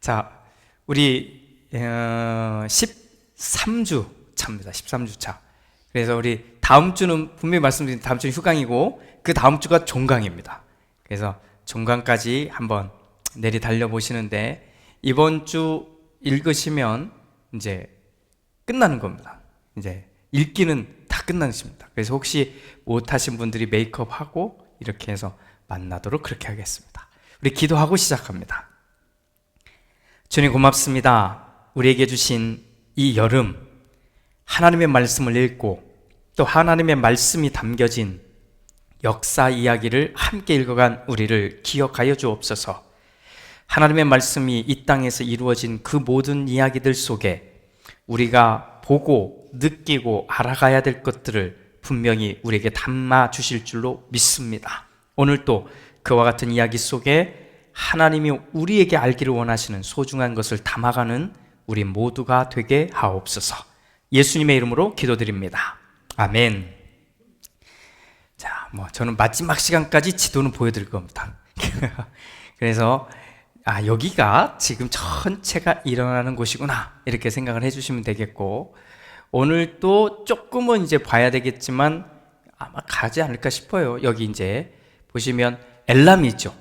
자, 우리 13주 차입니다. 13주 차. 그래서 우리 다음 주는 분명히 말씀드린 다음 주는 휴강이고 그 다음 주가 종강입니다. 그래서 종강까지 한번 내리 달려보시는데 이번 주 읽으시면 이제 끝나는 겁니다. 이제 읽기는 다 끝나는 것입니다. 그래서 혹시 못하신 분들이 메이크업하고 이렇게 해서 만나도록 그렇게 하겠습니다. 우리 기도하고 시작합니다. 주님 고맙습니다. 우리에게 주신 이 여름 하나님의 말씀을 읽고 또 하나님의 말씀이 담겨진 역사 이야기를 함께 읽어간 우리를 기억하여 주옵소서. 하나님의 말씀이 이 땅에서 이루어진 그 모든 이야기들 속에 우리가 보고 느끼고 알아가야 될 것들을 분명히 우리에게 담아 주실 줄로 믿습니다. 오늘도 그와 같은 이야기 속에 하나님이 우리에게 알기를 원하시는 소중한 것을 담아가는 우리 모두가 되게 하옵소서. 예수님의 이름으로 기도드립니다. 아멘. 자, 저는 마지막 시간까지 지도는 보여드릴 겁니다. 그래서 여기가 지금 전체가 일어나는 곳이구나 이렇게 생각을 해주시면 되겠고, 오늘 또 조금은 이제 봐야 되겠지만 아마 가지 않을까 싶어요. 여기 이제 보시면 엘람이 있죠.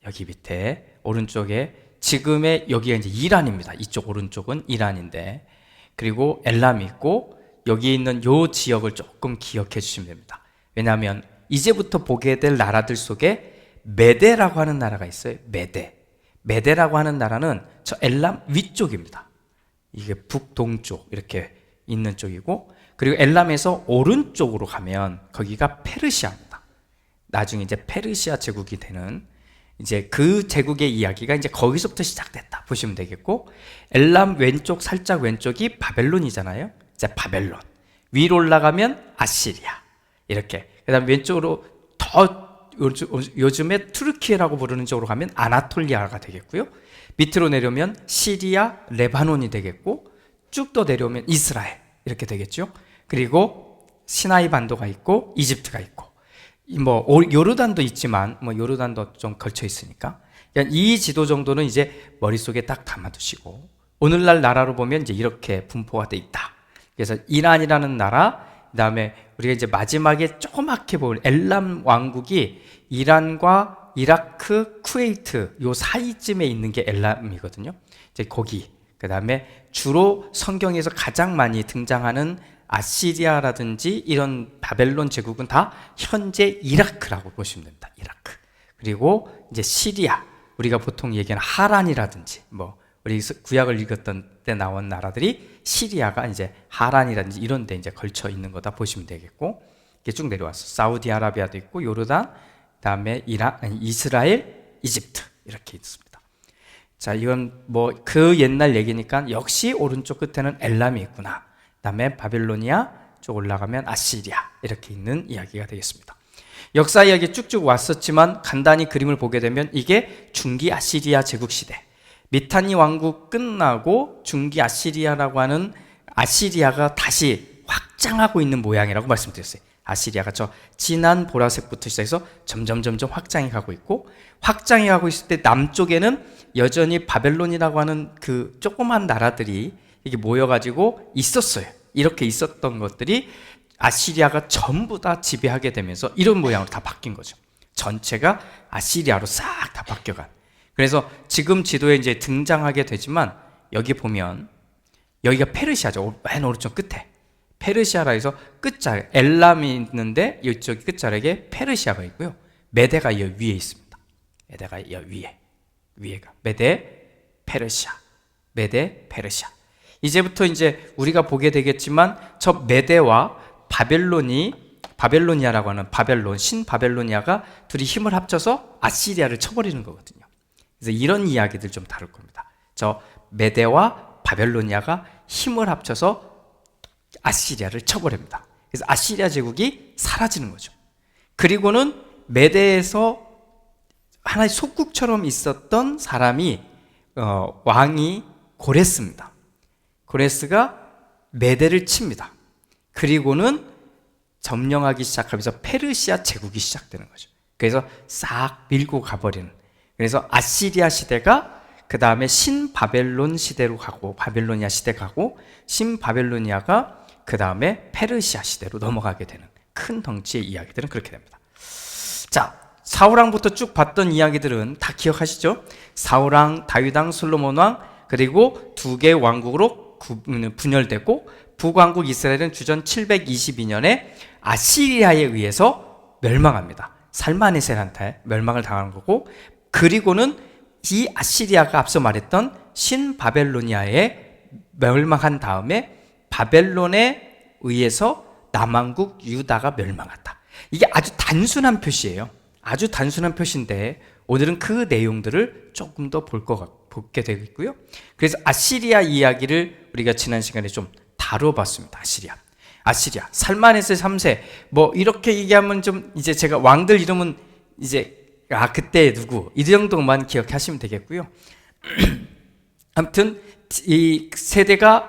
여기 밑에 오른쪽에 지금의 여기가 이제 이란입니다. 이쪽 오른쪽은 이란인데, 그리고 엘람이 있고 여기 있는 요 지역을 조금 기억해 주시면 됩니다. 왜냐하면 이제부터 보게 될 나라들 속에 메데라고 하는 나라가 있어요. 메데라고 하는 나라는 저 엘람 위쪽입니다. 이게 북동쪽 이렇게 있는 쪽이고, 그리고 엘람에서 오른쪽으로 가면 거기가 페르시아입니다. 나중에 이제 페르시아 제국이 되는 이제 그 제국의 이야기가 이제 거기서부터 시작됐다 보시면 되겠고, 엘람 왼쪽 살짝 왼쪽이 바벨론이잖아요. 이제 바벨론 위로 올라가면 아시리아 이렇게, 그다음 왼쪽으로 더 요즘에 투르키에라고 부르는 쪽으로 가면 아나톨리아가 되겠고요. 밑으로 내려오면 시리아, 레바논이 되겠고, 쭉 더 내려오면 이스라엘 이렇게 되겠죠. 그리고 시나이 반도가 있고 이집트가 있고, 요르단도 있지만 요르단도 좀 걸쳐 있으니까, 그러니까 이 지도 정도는 이제 머릿속에 딱 담아두시고, 오늘날 나라로 보면 이제 이렇게 분포가 돼 있다. 그래서 이란이라는 나라, 그다음에 우리가 이제 마지막에 조그맣게 볼 엘람 왕국이 이란과 이라크, 쿠웨이트 요 사이쯤에 있는 게 엘람이거든요. 이제 거기, 그다음에 주로 성경에서 가장 많이 등장하는 아시리아라든지 이런 바벨론 제국은 다 현재 이라크라고 보시면 됩니다. 이라크. 그리고 이제 시리아, 우리가 보통 얘기하는 하란이라든지 우리 구약을 읽었던 때 나온 나라들이 시리아가 이제 하란이라든지 이런 데 이제 걸쳐 있는 거다 보시면 되겠고, 이렇게 쭉 내려와서 사우디아라비아도 있고 요르단, 그다음에 이스라엘, 이집트 이렇게 있습니다. 자, 이건 그 옛날 얘기니까 역시 오른쪽 끝에는 엘람이 있구나. 그다음에 바빌로니아 쭉 올라가면 아시리아 이렇게 있는 이야기가 되겠습니다. 역사 이야기 쭉쭉 왔었지만 간단히 그림을 보게 되면 이게 중기 아시리아 제국 시대, 미타니 왕국 끝나고 중기 아시리아라고 하는 아시리아가 다시 확장하고 있는 모양이라고 말씀드렸어요. 아시리아가 저 진한 보라색부터 시작해서 점점 확장해 가고 있고, 확장해 가고 있을 때 남쪽에는 여전히 바벨론이라고 하는 그 조그만 나라들이 이게 모여가지고 있었어요. 이렇게 있었던 것들이 아시리아가 전부 다 지배하게 되면서 이런 모양으로 다 바뀐 거죠. 전체가 아시리아로 싹 다 바뀌어간. 그래서 지금 지도에 이제 등장하게 되지만 여기 보면 여기가 페르시아죠. 맨 오른쪽 끝에 페르시아라 해서 끝자락 엘람이 있는데 이쪽 끝자락에 페르시아가 있고요. 메데가 이 위에 있습니다. 메데가 이 위에가 메데 페르시아. 이제부터 이제 우리가 보게 되겠지만 저 메데와 바벨로니아라고 하는 바벨론, 신바벨로니아가 둘이 힘을 합쳐서 아시리아를 쳐버리는 거거든요. 그래서 이런 이야기들 좀 다룰 겁니다. 저 메데와 바벨로니아가 힘을 합쳐서 아시리아를 쳐버립니다. 그래서 아시리아 제국이 사라지는 거죠. 그리고는 메데에서 하나의 속국처럼 있었던 사람이 왕이 고레스입니다. 고레스가 메데를 칩니다. 그리고는 점령하기 시작하면서 페르시아 제국이 시작되는 거죠. 그래서 싹 밀고 가버리는, 그래서 아시리아 시대가 그 다음에 신바벨론 시대로 가고, 바벨로니아 시대 가고, 신바벨로니아가 그 다음에 페르시아 시대로 넘어가게 되는 큰 덩치의 이야기들은 그렇게 됩니다. 자, 사울왕부터 쭉 봤던 이야기들은 다 기억하시죠? 사울왕, 다윗왕, 솔로몬왕, 그리고 두 개의 왕국으로 분열되고, 북왕국 이스라엘은 주전 722년에 아시리아에 의해서 멸망합니다. 살마네셀한테 멸망을 당하는 거고, 그리고는 이 아시리아가 앞서 말했던 신바벨로니아에 멸망한 다음에 바벨론에 의해서 남왕국 유다가 멸망한다. 이게 아주 단순한 표시예요. 아주 단순한 표시인데 오늘은 그 내용들을 조금 더 보게 되겠고요. 그래서 아시리아 이야기를 우리가 지난 시간에 좀 다뤄봤습니다. 아시리아 살마네셀 3세 뭐 이렇게 얘기하면 좀 이제 제가 왕들 이름은 이제 그때 누구 이 정도만 기억하시면 되겠고요. 아무튼 이 세대가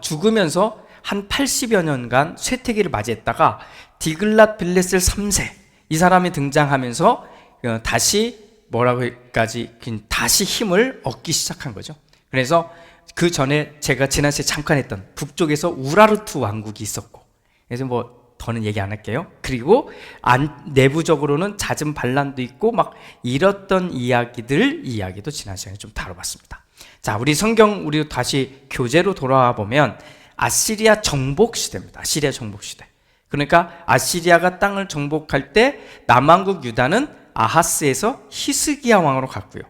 죽으면서 한 80여 년간 쇠퇴기를 맞이했다가 디글랏 빌레셀 3세 이 사람이 등장하면서 다시 다시 힘을 얻기 시작한 거죠. 그래서 그 전에 제가 지난 시간에 잠깐 했던 북쪽에서 우라르투 왕국이 있었고, 그래서 뭐 더는 얘기 안 할게요. 그리고 내부적으로는 잦은 반란도 있고 막 이랬던 이야기도 지난 시간에 좀 다뤄봤습니다. 자, 우리 성경 우리 다시 교재로 돌아와 보면 아시리아 정복 시대입니다. 아시리아 정복 시대. 그러니까 아시리아가 땅을 정복할 때 남왕국 유다는 아하스에서 히스기야 왕으로 갔고요.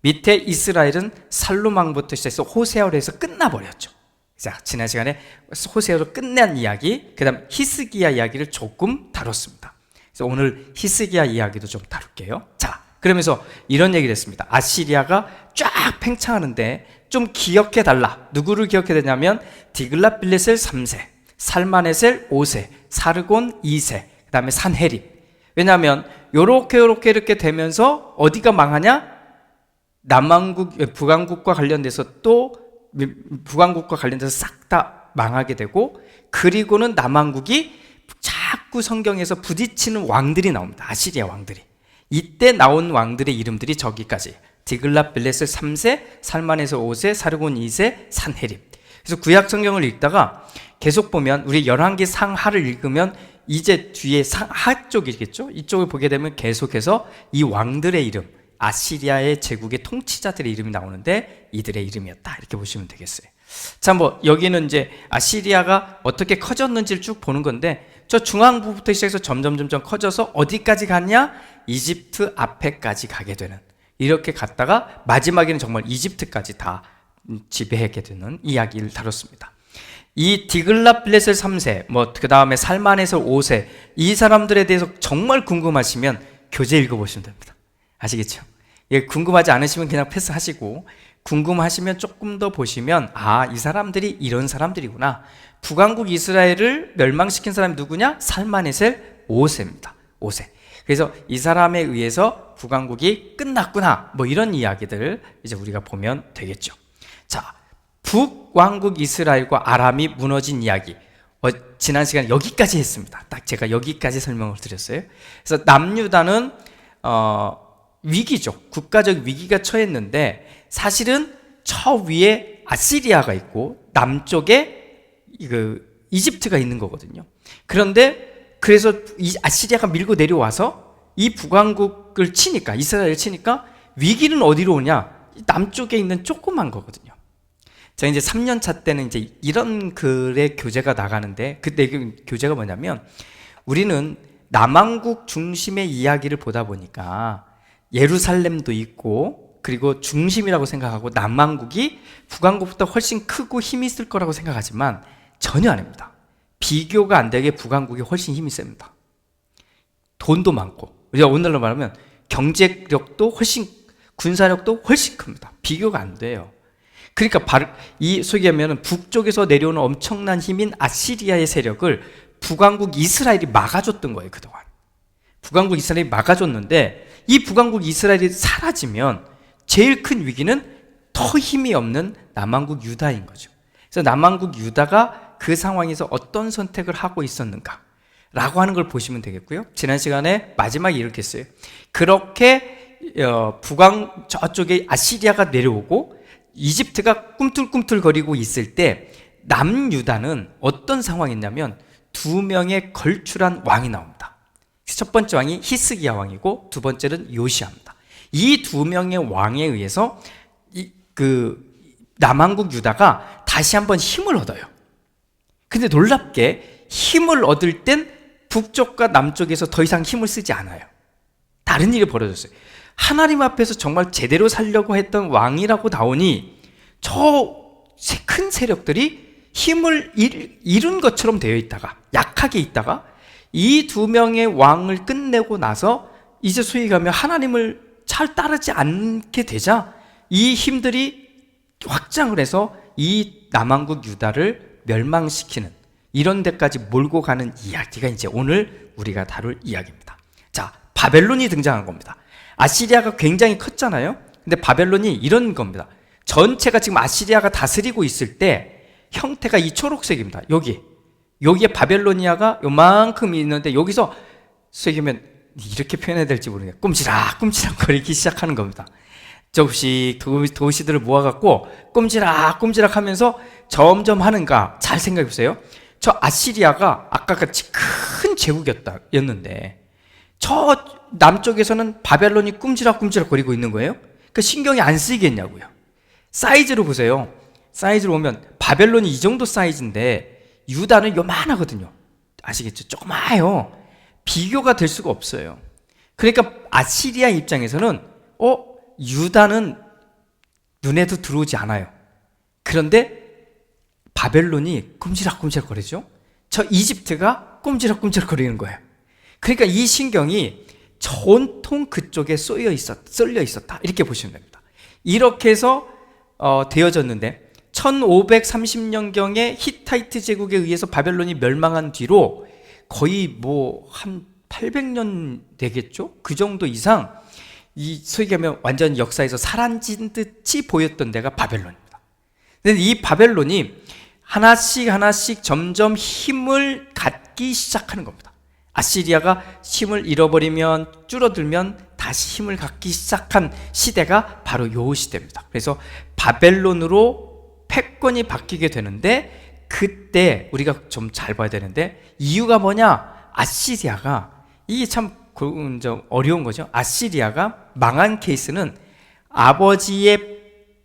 밑에 이스라엘은 살룸 왕부터 시작해서 호세아로 해서 끝나버렸죠. 자, 지난 시간에 호세아로 끝난 이야기, 그 다음 히스기야 이야기를 조금 다뤘습니다. 그래서 오늘 히스기야 이야기도 좀 다룰게요. 자, 그러면서 이런 얘기를 했습니다. 아시리아가 쫙 팽창하는데 좀 기억해달라. 누구를 기억해야 되냐면 디글랏 빌레셀 3세, 살마네셀 5세, 사르곤 2세, 그 다음에 산헤립. 왜냐하면 이렇게 되면서 어디가 망하냐? 북왕국과 관련돼서 또 북왕국과 관련돼서 싹 다 망하게 되고, 그리고는 남왕국이 자꾸 성경에서 부딪히는 왕들이 나옵니다. 아시리아 왕들이. 이때 나온 왕들의 이름들이 저기까지 디글랏 빌레셀 3세, 살마네셀 5세, 사르곤 2세, 산헤립. 그래서 구약 성경을 읽다가 계속 보면 우리 열왕기 상하를 읽으면 이제 뒤에 하 쪽이겠죠? 이쪽을 보게 되면 계속해서 이 왕들의 이름, 아시리아의 제국의 통치자들의 이름이 나오는데 이들의 이름이었다. 이렇게 보시면 되겠어요. 자, 뭐 여기는 이제 아시리아가 어떻게 커졌는지를 쭉 보는 건데, 저 중앙부부터 시작해서 점점 커져서 어디까지 갔냐? 이집트 앞에까지 가게 되는, 이렇게 갔다가 마지막에는 정말 이집트까지 다 지배하게 되는 이야기를 다뤘습니다. 이 디글랏 빌레셀 3세, 그 다음에 살마네셀 5세, 이 사람들에 대해서 정말 궁금하시면 교재 읽어보시면 됩니다. 아시겠죠? 예, 궁금하지 않으시면 그냥 패스하시고, 궁금하시면 조금 더 보시면 이 사람들이 이런 사람들이구나. 북왕국 이스라엘을 멸망시킨 사람이 누구냐? 살마네셀 5세입니다. 5세. 그래서 이 사람에 의해서 북왕국이 끝났구나. 이런 이야기들 이제 우리가 보면 되겠죠. 자, 북왕국 이스라엘과 아람이 무너진 이야기. 지난 시간에 여기까지 했습니다. 딱 제가 여기까지 설명을 드렸어요. 그래서 남유다는 위기죠. 국가적 위기가 처했는데, 사실은 저 위에 아시리아가 있고 남쪽에 이집트가 있는 거거든요. 그런데 그래서 이 아시리아가 밀고 내려와서 이 북왕국을 치니까, 이스라엘을 치니까 위기는 어디로 오냐? 남쪽에 있는 조그만 거거든요. 자, 이제 3년차 때는 이제 이런 글의 교재가 나가는데, 그때 교재가 뭐냐면, 우리는 남왕국 중심의 이야기를 보다 보니까 예루살렘도 있고, 그리고 중심이라고 생각하고 남왕국이 북왕국보다 훨씬 크고 힘이 있을 거라고 생각하지만 전혀 아닙니다. 비교가 안 되게 북왕국이 훨씬 힘이 셉니다. 돈도 많고, 우리가 오늘날로 말하면 경제력도 훨씬, 군사력도 훨씬 큽니다. 비교가 안 돼요. 그러니까 이 소위 하면 북쪽에서 내려오는 엄청난 힘인 아시리아의 세력을 북왕국 이스라엘이 막아줬던 거예요. 그동안 북왕국 이스라엘이 막아줬는데, 이 북왕국 이스라엘이 사라지면 제일 큰 위기는 더 힘이 없는 남왕국 유다인 거죠. 그래서 남왕국 유다가 그 상황에서 어떤 선택을 하고 있었는가 라고 하는 걸 보시면 되겠고요. 지난 시간에 마지막에 이렇게 했어요. 그렇게 북왕 저쪽에 아시리아가 내려오고 이집트가 꿈틀꿈틀거리고 있을 때 남유다는 어떤 상황이냐면 두 명의 걸출한 왕이 나옵니다. 첫 번째 왕이 히스기야 왕이고 두 번째는 요시야입니다. 이 두 명의 왕에 의해서 남왕국 유다가 다시 한번 힘을 얻어요. 근데 놀랍게 힘을 얻을 땐 북쪽과 남쪽에서 더 이상 힘을 쓰지 않아요. 다른 일이 벌어졌어요. 하나님 앞에서 정말 제대로 살려고 했던 왕이라고 나오니 저 큰 세력들이 힘을 잃은 것처럼 되어 있다가, 약하게 있다가 이 두 명의 왕을 끝내고 나서 이제 소위 가면 하나님을 잘 따르지 않게 되자 이 힘들이 확장을 해서 이 남왕국 유다를 멸망시키는 이런 데까지 몰고 가는 이야기가 이제 오늘 우리가 다룰 이야기입니다. 자, 바벨론이 등장한 겁니다. 아시리아가 굉장히 컸잖아요. 근데 바벨론이 이런 겁니다. 전체가 지금 아시리아가 다스리고 있을 때 형태가 이 초록색입니다. 여기에 바벨로니아가 요만큼 있는데 여기서 쓰기면 이렇게 표현해야 될지 모르겠어요. 꼼지락 거리기 시작하는 겁니다. 조금씩 도시들을 모아갖고 꼼지락 하면서 점점 하는가. 잘 생각해 보세요. 저 아시리아가 아까 같이 큰 제국이었는데 저 남쪽에서는 바벨론이 꼼지락 거리고 있는 거예요. 그 신경이 안 쓰이겠냐고요. 사이즈로 보세요. 사이즈로 보면 바벨론이 이 정도 사이즈인데 유다는 요만하거든요. 아시겠죠? 조그마해요. 비교가 될 수가 없어요. 그러니까 아시리아 입장에서는 유다는 눈에도 들어오지 않아요. 그런데 바벨론이 꼼지락 거리죠. 저 이집트가 꼼지락 거리는 거예요. 그러니까 이 신경이 온통 그쪽에 쏠려 있었다. 이렇게 보시면 됩니다. 이렇게 해서 되어졌는데 1530년경에 히타이트 제국에 의해서 바벨론이 멸망한 뒤로 거의 한 800년 되겠죠? 그 정도 이상 이 소위 하면 완전 역사에서 사라진 듯이 보였던 데가 바벨론입니다. 근데 이 바벨론이 하나씩 점점 힘을 갖기 시작하는 겁니다. 아시리아가 힘을 잃어버리면 줄어들면 다시 힘을 갖기 시작한 시대가 바로 요 시대입니다. 그래서 바벨론으로 패권이 바뀌게 되는데 그때 우리가 좀 잘 봐야 되는데 이유가 뭐냐? 아시리아가 이게 참 어려운 거죠. 아시리아가 망한 케이스는 아버지의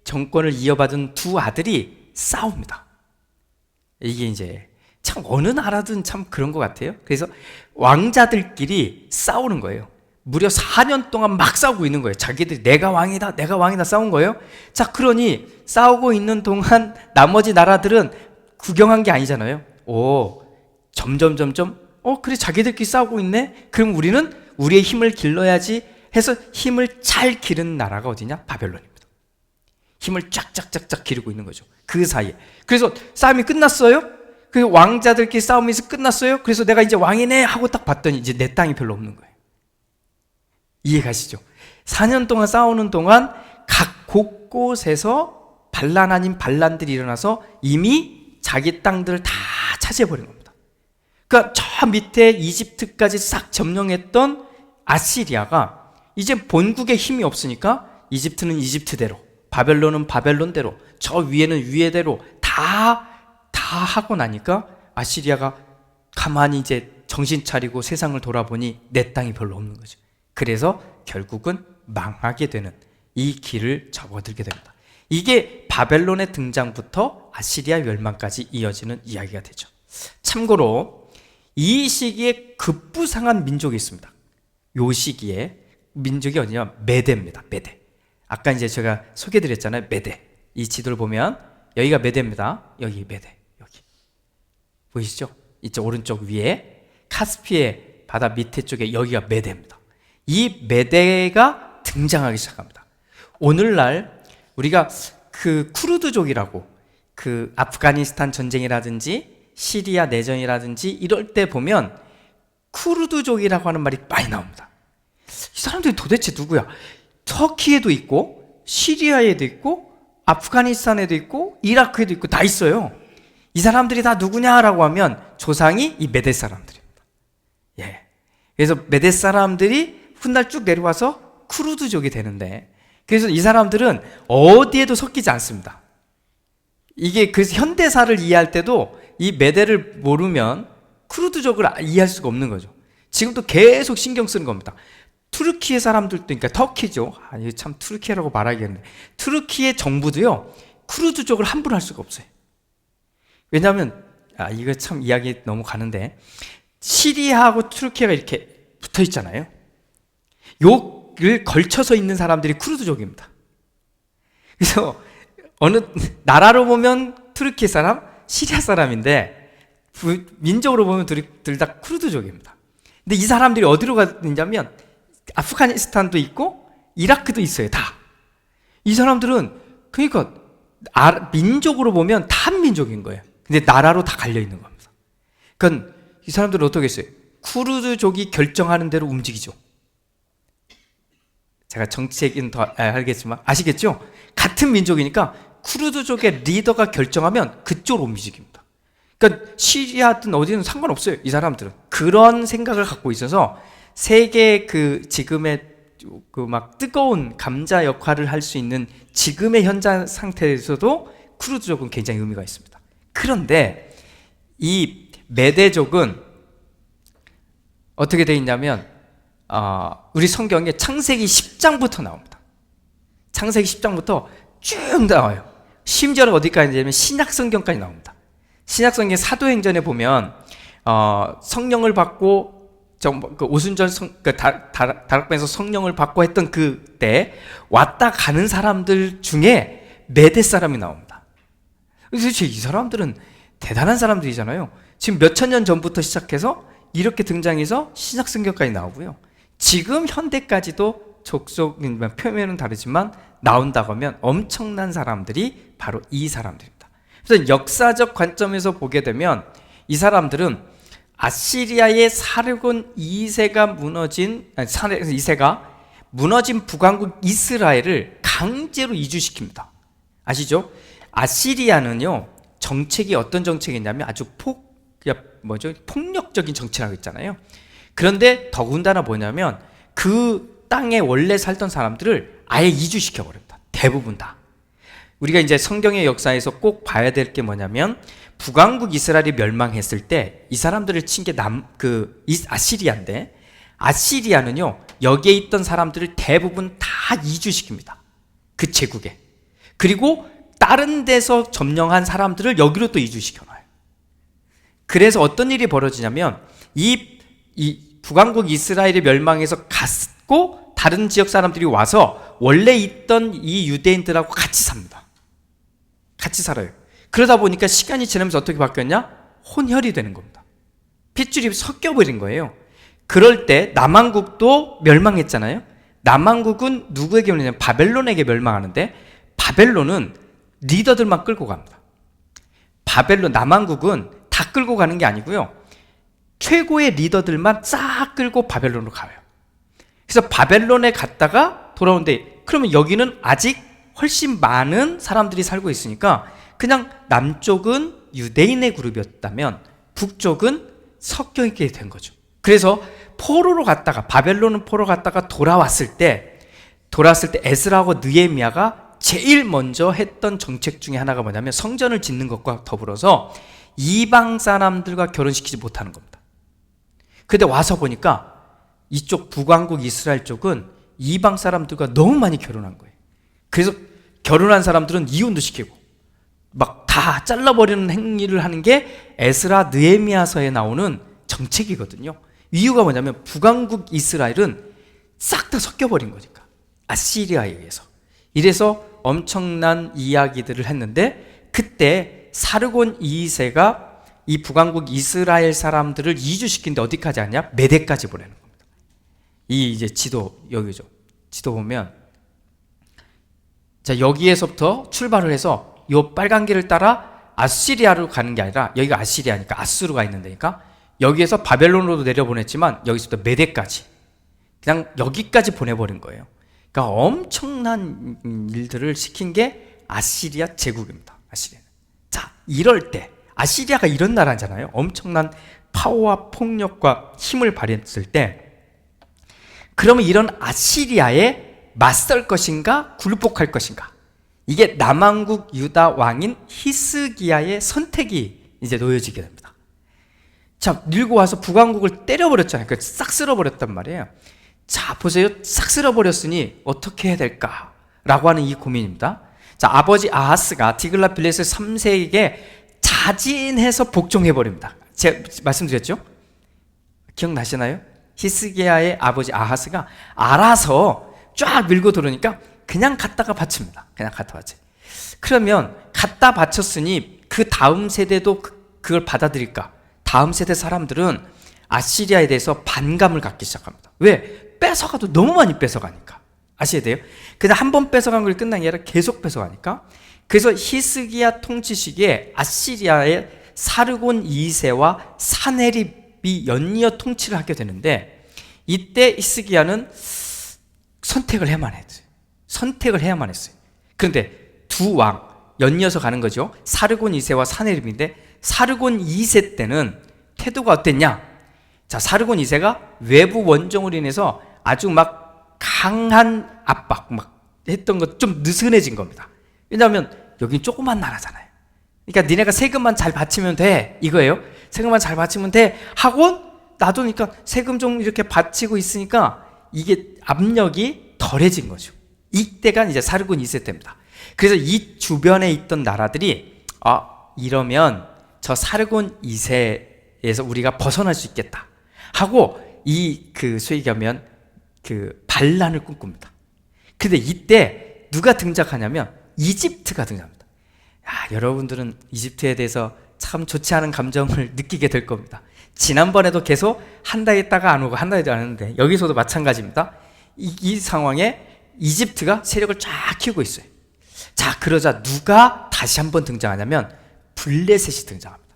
정권을 이어받은 두 아들이 싸웁니다. 이게 이제 참 어느 나라든 참 그런 것 같아요. 그래서 왕자들끼리 싸우는 거예요. 무려 4년 동안 막 싸우고 있는 거예요. 자기들이 내가 왕이다 싸운 거예요. 자, 그러니 싸우고 있는 동안 나머지 나라들은 구경한 게 아니잖아요. 점점 그래 자기들끼리 싸우고 있네. 그럼 우리는 우리의 힘을 길러야지 해서 힘을 잘 기른 나라가 어디냐? 바벨론입니다. 힘을 쫙쫙 기르고 있는 거죠. 그 사이에. 그래서 싸움이 끝났어요. 그 왕자들끼리 싸움에서 끝났어요. 그래서 내가 이제 왕이네 하고 딱 봤더니 이제 내 땅이 별로 없는 거예요. 이해가시죠? 4년 동안 싸우는 동안 각 곳곳에서 반란 아닌 반란들이 일어나서 이미 자기 땅들을 다 차지해버린 겁니다. 그러니까 저 밑에 이집트까지 싹 점령했던 아시리아가 이제 본국에 힘이 없으니까 이집트는 이집트대로, 바벨론은 바벨론대로, 저 위에는 위에대로 다 하고 나니까 아시리아가 가만히 이제 정신 차리고 세상을 돌아보니 내 땅이 별로 없는 거죠. 그래서 결국은 망하게 되는 이 길을 접어들게 됩니다. 이게 바벨론의 등장부터 아시리아 멸망까지 이어지는 이야기가 되죠. 참고로 이 시기에 급부상한 민족이 있습니다. 요 시기에 민족이 어디냐? 메대입니다. 메대. 아까 이제 제가 소개드렸잖아요. 메대. 이 지도를 보면 여기가 메대입니다. 여기 메대. 여기 보이시죠? 이쪽 오른쪽 위에 카스피해 바다 밑에 쪽에 여기가 메대입니다. 이 메대가 등장하기 시작합니다. 오늘날 우리가 그 쿠르드족이라고 그 아프가니스탄 전쟁이라든지 시리아 내전이라든지 이럴 때 보면 쿠르드족이라고 하는 말이 많이 나옵니다. 이 사람들이 도대체 누구야? 터키에도 있고 시리아에도 있고 아프가니스탄에도 있고 이라크에도 있고 다 있어요. 이 사람들이 다 누구냐라고 하면 조상이 이 메대 사람들입니다. 그래서 메대 사람들이 훗날 쭉 내려와서 쿠르드족이 되는데, 그래서 이 사람들은 어디에도 섞이지 않습니다. 이게 그 현대사를 이해할 때도 이 메대를 모르면 쿠르드족을 이해할 수가 없는 거죠. 지금도 계속 신경 쓰는 겁니다. 투르키의 사람들도, 그러니까 터키죠. 이게 참 투르키라고 말하겠는데, 투르키의 정부도요, 쿠르드족을 함부로 할 수가 없어요. 왜냐하면, 이거 참 이야기 너무 가는데, 시리아하고 투르키가 이렇게 붙어 있잖아요. 요를 걸쳐서 있는 사람들이 쿠르드족입니다. 그래서 어느 나라로 보면 투르키 사람, 시리아 사람인데 민족으로 보면 둘 다 쿠르드족입니다. 근데 이 사람들이 어디로 가느냐면 아프가니스탄도 있고 이라크도 있어요. 다. 이 사람들은 그러니까 민족으로 보면 다 한민족인 거예요. 근데 나라로 다 갈려 있는 겁니다. 그러니까 이 사람들은 어떻게 했어요? 쿠르드족이 결정하는 대로 움직이죠. 제가 정치적인 더 알겠지만 아시겠죠? 같은 민족이니까 쿠르드족의 리더가 결정하면 그쪽으로 움직입니다. 그러니까 시리아든 어디든 상관없어요. 이 사람들은 그런 생각을 갖고 있어서 세계 지금의 막 뜨거운 감자 역할을 할 수 있는 지금의 현장 상태에서도 쿠르드족은 굉장히 의미가 있습니다. 그런데 이 메대족은 어떻게 되어 있냐면 우리 성경에 창세기 10장부터 나옵니다. 창세기 10장부터 쭉 나와요. 심지어는 어디까지 되냐면 신약성경까지 나옵니다. 신약성경 사도행전에 보면 성령을 받고 오순절 다락방에서 성령을 받고 했던 그때 왔다 가는 사람들 중에 메대 사람이 나옵니다. 도대체 이 사람들은 대단한 사람들이잖아요. 지금 몇천 년 전부터 시작해서 이렇게 등장해서 신약성경까지 나오고요. 지금 현대까지도 족속 표면은 다르지만 나온다고 하면 엄청난 사람들이 바로 이 사람들입니다. 그래서 역사적 관점에서 보게 되면 이 사람들은 아시리아의 사르곤 2세가 무너진 북왕국 이스라엘을 강제로 이주시킵니다. 아시죠? 아시리아는요, 정책이 어떤 정책이냐면 아주 폭력적인 정치를 하고 있잖아요. 그런데 더군다나 뭐냐면 그 땅에 원래 살던 사람들을 아예 이주시켜 버립니다. 대부분 다. 우리가 이제 성경의 역사에서 꼭 봐야 될 게 뭐냐면 북왕국 이스라엘이 멸망했을 때 이 사람들을 친 게 아시리아인데, 아시리아는요 여기에 있던 사람들을 대부분 다 이주시킵니다. 그 제국에. 그리고 다른 데서 점령한 사람들을 여기로 또 이주시켜놔요. 그래서 어떤 일이 벌어지냐면 이 북왕국 이스라엘이 멸망해서 갔고 다른 지역 사람들이 와서 원래 있던 이 유대인들하고 같이 삽니다. 같이 살아요. 그러다 보니까 시간이 지나면서 어떻게 바뀌었냐? 혼혈이 되는 겁니다. 핏줄이 섞여버린 거예요. 그럴 때 남왕국도 멸망했잖아요. 남왕국은 누구에게 멸망하냐면 바벨론에게 멸망하는데, 바벨론은 리더들만 끌고 갑니다. 남왕국은 다 끌고 가는 게 아니고요, 최고의 리더들만 싹 끌고 바벨론으로 가요. 그래서 바벨론에 갔다가 돌아오는데, 그러면 여기는 아직 훨씬 많은 사람들이 살고 있으니까 그냥 남쪽은 유대인의 그룹이었다면 북쪽은 섞여 있게 된 거죠. 그래서 바벨론은 포로 갔다가 돌아왔을 때 에스라하고 느헤미야가 제일 먼저 했던 정책 중에 하나가 뭐냐면 성전을 짓는 것과 더불어서 이방 사람들과 결혼시키지 못하는 겁니다. 근데 와서 보니까 이쪽 북왕국 이스라엘 쪽은 이방 사람들과 너무 많이 결혼한 거예요. 그래서 결혼한 사람들은 이혼도 시키고 막 다 잘라버리는 행위를 하는 게 에스라 느헤미야서에 나오는 정책이거든요. 이유가 뭐냐면 북왕국 이스라엘은 싹 다 섞여버린 거니까, 아시리아에 의해서. 이래서 엄청난 이야기들을 했는데, 그때 사르곤 2세가 이 북왕국 이스라엘 사람들을 이주시키는데 어디까지 하냐? 메대까지 보내는 겁니다. 이 이제 여기죠. 지도 보면, 자, 여기에서부터 출발을 해서 요 빨간 길을 따라 아시리아로 가는 게 아니라, 여기가 아시리아니까 아수르가 있는 데니까 여기에서 바벨론으로도 내려보냈지만 여기서부터 메대까지 그냥 여기까지 보내버린 거예요. 그러니까 엄청난 일들을 시킨 게 아시리아 제국입니다. 아시리아는. 자, 이럴 때 아시리아가 이런 나라잖아요. 엄청난 파워와 폭력과 힘을 발휘했을 때 그러면 이런 아시리아에 맞설 것인가 굴복할 것인가, 이게 남왕국 유다 왕인 히스기야의 선택이 이제 놓여지게 됩니다. 자, 밀고 와서 북왕국을 때려버렸잖아요. 싹 쓸어버렸단 말이에요. 자, 보세요. 싹 쓸어버렸으니 어떻게 해야 될까? 라고 하는 이 고민입니다. 자, 아버지 아하스가 디글랏빌레ser 3세에게 자진해서 복종해버립니다. 제가 말씀드렸죠? 기억나시나요? 히스기야의 아버지 아하스가 알아서 쫙 밀고 들어오니까 그냥 갖다가 바칩니다. 그냥 갖다 바쳐. 그러면 갖다 바쳤으니 그 다음 세대도 그걸 받아들일까? 다음 세대 사람들은 아시리아에 대해서 반감을 갖기 시작합니다. 왜? 뺏어가도 너무 많이 뺏어가니까. 아셔야 돼요? 그냥 한 번 뺏어간 걸 끝난 게 아니라 계속 뺏어가니까. 그래서 히스기야 통치 시기에 아시리아의 사르곤 2세와 사네립이 연이어 통치를 하게 되는데, 이때 히스기야는 선택을 해야만 했어요. 선택을 해야만 했어요. 그런데 두 왕 연이어서 가는 거죠. 사르곤 2세와 사네립인데, 사르곤 2세 때는 태도가 어땠냐? 자, 사르곤 2세가 외부 원정으로 인해서 아주 막 강한 압박 막 했던 것, 좀 느슨해진 겁니다. 왜냐하면 여긴 조그만 나라잖아요. 그러니까 니네가 세금만 잘 바치면 돼, 이거예요. 세금만 잘 바치면 돼 하고 놔두니까 세금 좀 이렇게 바치고 있으니까 이게 압력이 덜해진 거죠. 이때가 이제 사르곤 2세 때입니다. 그래서 이 주변에 있던 나라들이 이러면 저 사르곤 2세에서 우리가 벗어날 수 있겠다 하고 소위 얘기하면 반란을 꿈꿉니다. 근데 이때 누가 등장하냐면 이집트가 등장합니다. 여러분들은 이집트에 대해서 참 좋지 않은 감정을 느끼게 될 겁니다. 지난번에도 계속 한다 했다가 안 오고 한다 했다가 안 오는데, 여기서도 마찬가지입니다. 이 상황에 이집트가 세력을 쫙 키우고 있어요. 자, 그러자 누가 다시 한번 등장하냐면 블레셋이 등장합니다.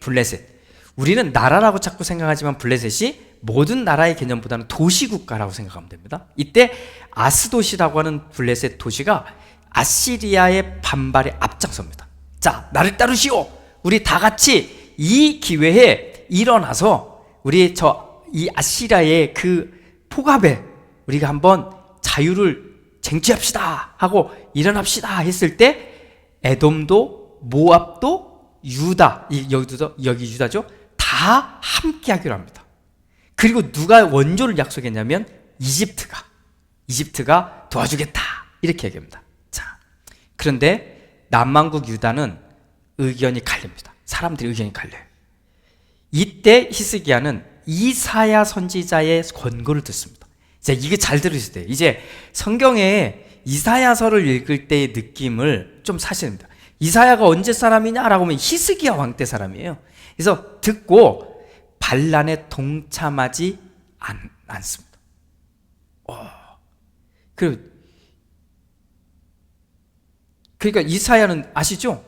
블레셋. 우리는 나라라고 자꾸 생각하지만 블레셋이 모든 나라의 개념보다는 도시국가라고 생각하면 됩니다. 이때 아스도시라고 하는 블레셋 도시가 아시리아의 반발에 앞장섭니다. 자, 나를 따르시오. 우리 다 같이 이 기회에 일어나서 우리 이 아시리아의 그 포갑에 우리가 한번 자유를 쟁취합시다 하고 일어납시다 했을 때, 에돔도 모압도 유다, 여기 유다죠, 다 함께 하기로 합니다. 그리고 누가 원조를 약속했냐면 이집트가 도와주겠다 이렇게 얘기합니다. 자, 그런데 남왕국 유다는 의견이 갈립니다. 사람들이 의견이 갈려요. 이때 히스기야는 이사야 선지자의 권고를 듣습니다. 이제 이게 잘 들으셔야 돼요. 이제 성경에 이사야서를 읽을 때의 느낌을 좀 사셔야 됩니다. 이사야가 언제 사람이냐라고 하면 히스기야 왕 때 사람이에요. 그래서 듣고 반란에 동참하지 않습니다. 그러니까 이사야는 아시죠?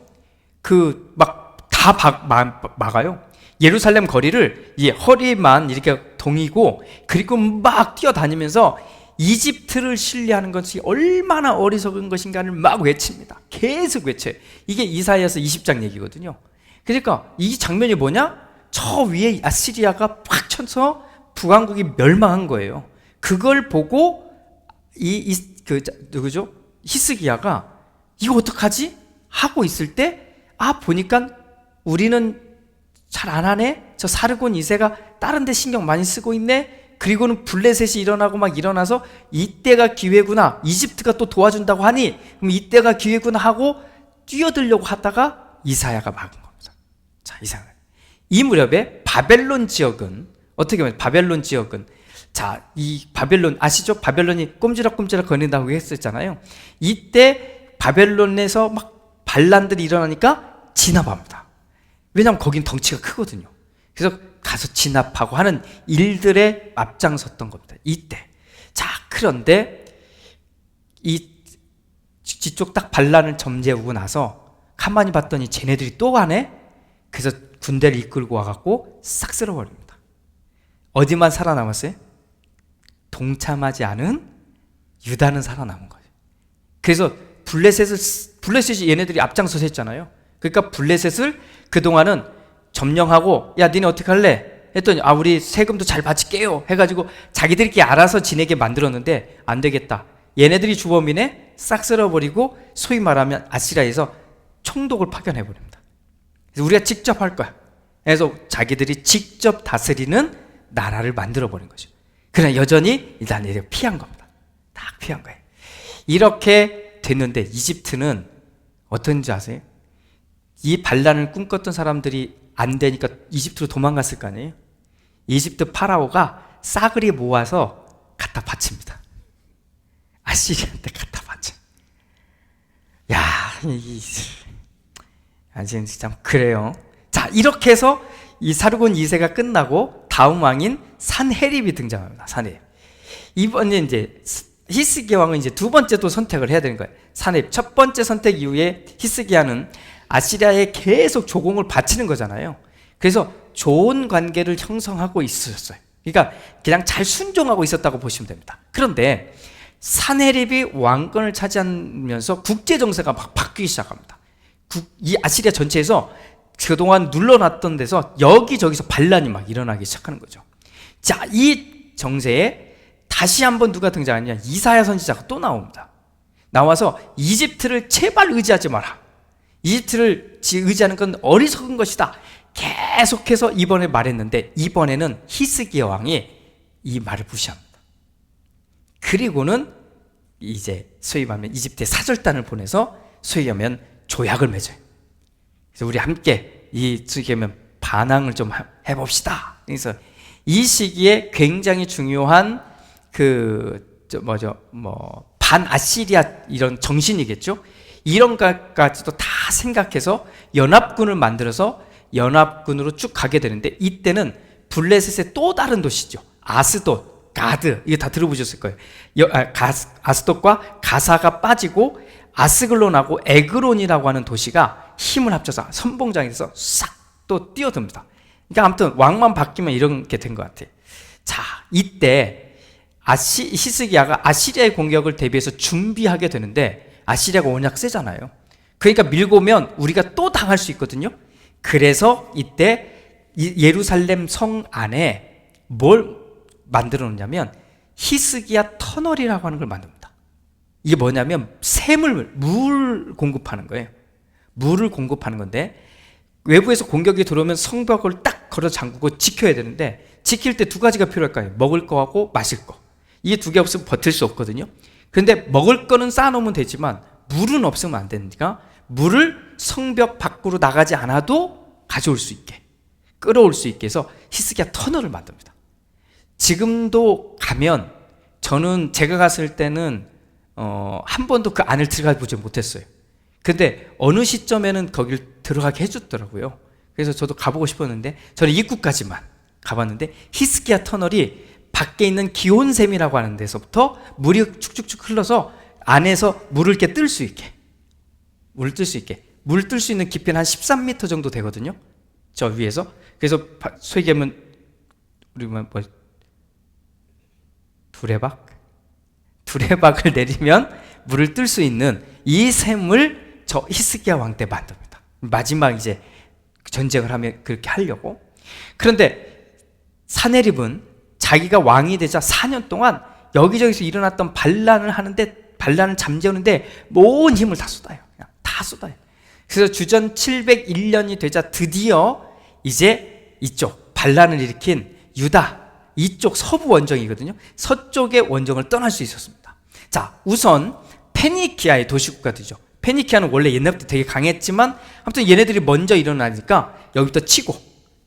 다 막아요. 예루살렘 거리를 허리만 이렇게 동이고, 그리고 막 뛰어다니면서 이집트를 신뢰하는 것이 얼마나 어리석은 것인가를 막 외칩니다. 계속 외쳐요. 이게 이사야서 20장 얘기거든요. 그러니까 이 장면이 뭐냐? 저 위에 아시리아가 팍 쳐서 북왕국이 멸망한 거예요. 그걸 보고 누구죠? 히스기야가 이거 어떡하지? 하고 있을 때, 보니까 우리는 잘 안 하네? 저 사르곤 2세가 다른 데 신경 많이 쓰고 있네? 그리고는 블레셋이 일어나고 막 일어나서 이때가 기회구나. 이집트가 또 도와준다고 하니 그럼 이때가 기회구나 하고 뛰어들려고 하다가 이사야가 막은 겁니다. 자, 이 무렵에 바벨론 지역은 어떻게 보면 자, 이 바벨론 아시죠? 바벨론이 꼼지락꼼지락 거린다고 했었잖아요. 이때 바벨론에서 막 반란들이 일어나니까 진압합니다. 왜냐하면 거긴 덩치가 크거든요. 그래서 가서 진압하고 하는 일들에 앞장섰던 겁니다. 이때. 자, 그런데 뒤쪽 딱 반란을 점제하고 나서 가만히 봤더니 쟤네들이 또 가네? 그래서 군대를 이끌고 와갖고 싹 쓸어버립니다. 어디만 살아남았어요? 동참하지 않은 유다는 살아남은 거예요. 그래서 블레셋이 얘네들이 앞장서서 했잖아요. 그러니까 블레셋을 그동안은 점령하고, 야, 니네 어떻게 할래? 했더니 우리 세금도 잘 바칠게요 해가지고 자기들끼리 알아서 지내게 만들었는데 안 되겠다. 얘네들이 주범이네. 싹 쓸어버리고 소위 말하면 아시리아에서 총독을 파견해버립니다. 그래서 우리가 직접 할 거야. 그래서 자기들이 직접 다스리는 나라를 만들어버린 거죠. 그러나 여전히 일단 피한 겁니다. 딱 피한 거예요. 이렇게 됐는데 이집트는 어떤지 아세요? 이 반란을 꿈꿨던 사람들이 안 되니까 이집트로 도망갔을 거 아니에요? 이집트 파라오가 싸그리 모아서 갖다 바칩니다. 아시리한테 갖다 바쳐. 야, 참 그래요. 자, 이렇게 해서 이 사르곤 2세가 끝나고 다음 왕인 산헤립이 등장합니다. 산헤립. 이번에 이제 히스기야 왕은 이제 두 번째 또 선택을 해야 되는 거예요. 산헤립 첫 번째 선택 이후에 히스기야는 아시리아에 계속 조공을 바치는 거잖아요. 그래서 좋은 관계를 형성하고 있었어요. 그러니까 그냥 잘 순종하고 있었다고 보시면 됩니다. 그런데 산헤립이 왕권을 차지하면서 국제 정세가 막 바뀌기 시작합니다. 이 아시리아 전체에서 그동안 눌러놨던 데서 여기저기서 반란이 막 일어나기 시작하는 거죠. 자, 이 정세에 다시 한번 누가 등장하냐? 이사야 선지자가 또 나옵니다. 나와서 이집트를 제발 의지하지 마라. 이집트를 의지하는 건 어리석은 것이다. 계속해서 이번에 말했는데 이번에는 히스기야 왕이 이 말을 무시합니다. 그리고는 이제 소위 말하면 이집트에 사절단을 보내서 소위 하면 조약을 맺어요. 그래서 우리 함께 이 소위 하면 반항을 좀 해봅시다. 그래서 이 시기에 굉장히 중요한 반아시리아 이런 정신이겠죠. 이런 것까지도 다 생각해서 연합군을 만들어서 연합군으로 쭉 가게 되는데 이때는 블레셋의 또 다른 도시죠. 아스돗, 가드 이거 다 들어보셨을 거예요. 아스돗과 가사가 빠지고 아스글론하고 에그론이라고 하는 도시가 힘을 합쳐서 선봉장에서 싹 또 뛰어듭니다. 그러니까 아무튼 왕만 바뀌면 이렇게 된 것 같아요. 자, 이때 히스기야가 아시리아의 공격을 대비해서 준비하게 되는데 아시리아가 워낙 세잖아요. 그러니까 밀고 오면 우리가 또 당할 수 있거든요. 그래서 이때 예루살렘 성 안에 뭘 만들어 놓냐면 히스기야 터널이라고 하는 걸 만듭니다. 이게 뭐냐면 물 공급하는 거예요. 물을 공급하는 건데 외부에서 공격이 들어오면 성벽을 딱 걸어 잠그고 지켜야 되는데 지킬 때 두 가지가 필요할 거예요. 먹을 거하고 마실 거. 이게 두 개 없으면 버틸 수 없거든요. 그런데 먹을 거는 쌓아놓으면 되지만 물은 없으면 안 되니까 물을 성벽 밖으로 나가지 않아도 가져올 수 있게 끌어올 수 있게 해서 히스기야 터널을 만듭니다. 지금도 가면 저는 제가 갔을 때는 한 번도 그 안을 들어가 보지 못했어요. 근데 어느 시점에는 거길 들어가게 해줬더라고요. 그래서 저도 가보고 싶었는데 저는 입구까지만 가봤는데 히스기야 터널이 밖에 있는 기온샘이라고 하는 데서부터 물이 축축축 흘러서 안에서 물을 이렇게 뜰 수 있게 물 뜰 수 있는 깊이는 한 13m 정도 되거든요. 저 위에서. 그래서 소위 얘기하면 우리 두레박을 내리면 물을 뜰 수 있는 이 샘을 저 히스기야 왕 때 만듭니다. 마지막 이제 전쟁을 하면 그렇게 하려고. 그런데 산헤립은 자기가 왕이 되자 4년 동안 여기저기서 일어났던 반란을 잠재우는데 온 힘을 다 쏟아요. 그냥 다 쏟아요. 그래서 주전 701년이 되자 드디어 이제 이쪽 반란을 일으킨 유다 이쪽 서부 원정이거든요. 서쪽의 원정을 떠날 수 있었습니다. 자, 우선 페니키아의 도시국가들이죠. 페니키아는 원래 옛날부터 되게 강했지만 아무튼 얘네들이 먼저 일어나니까 여기부터 치고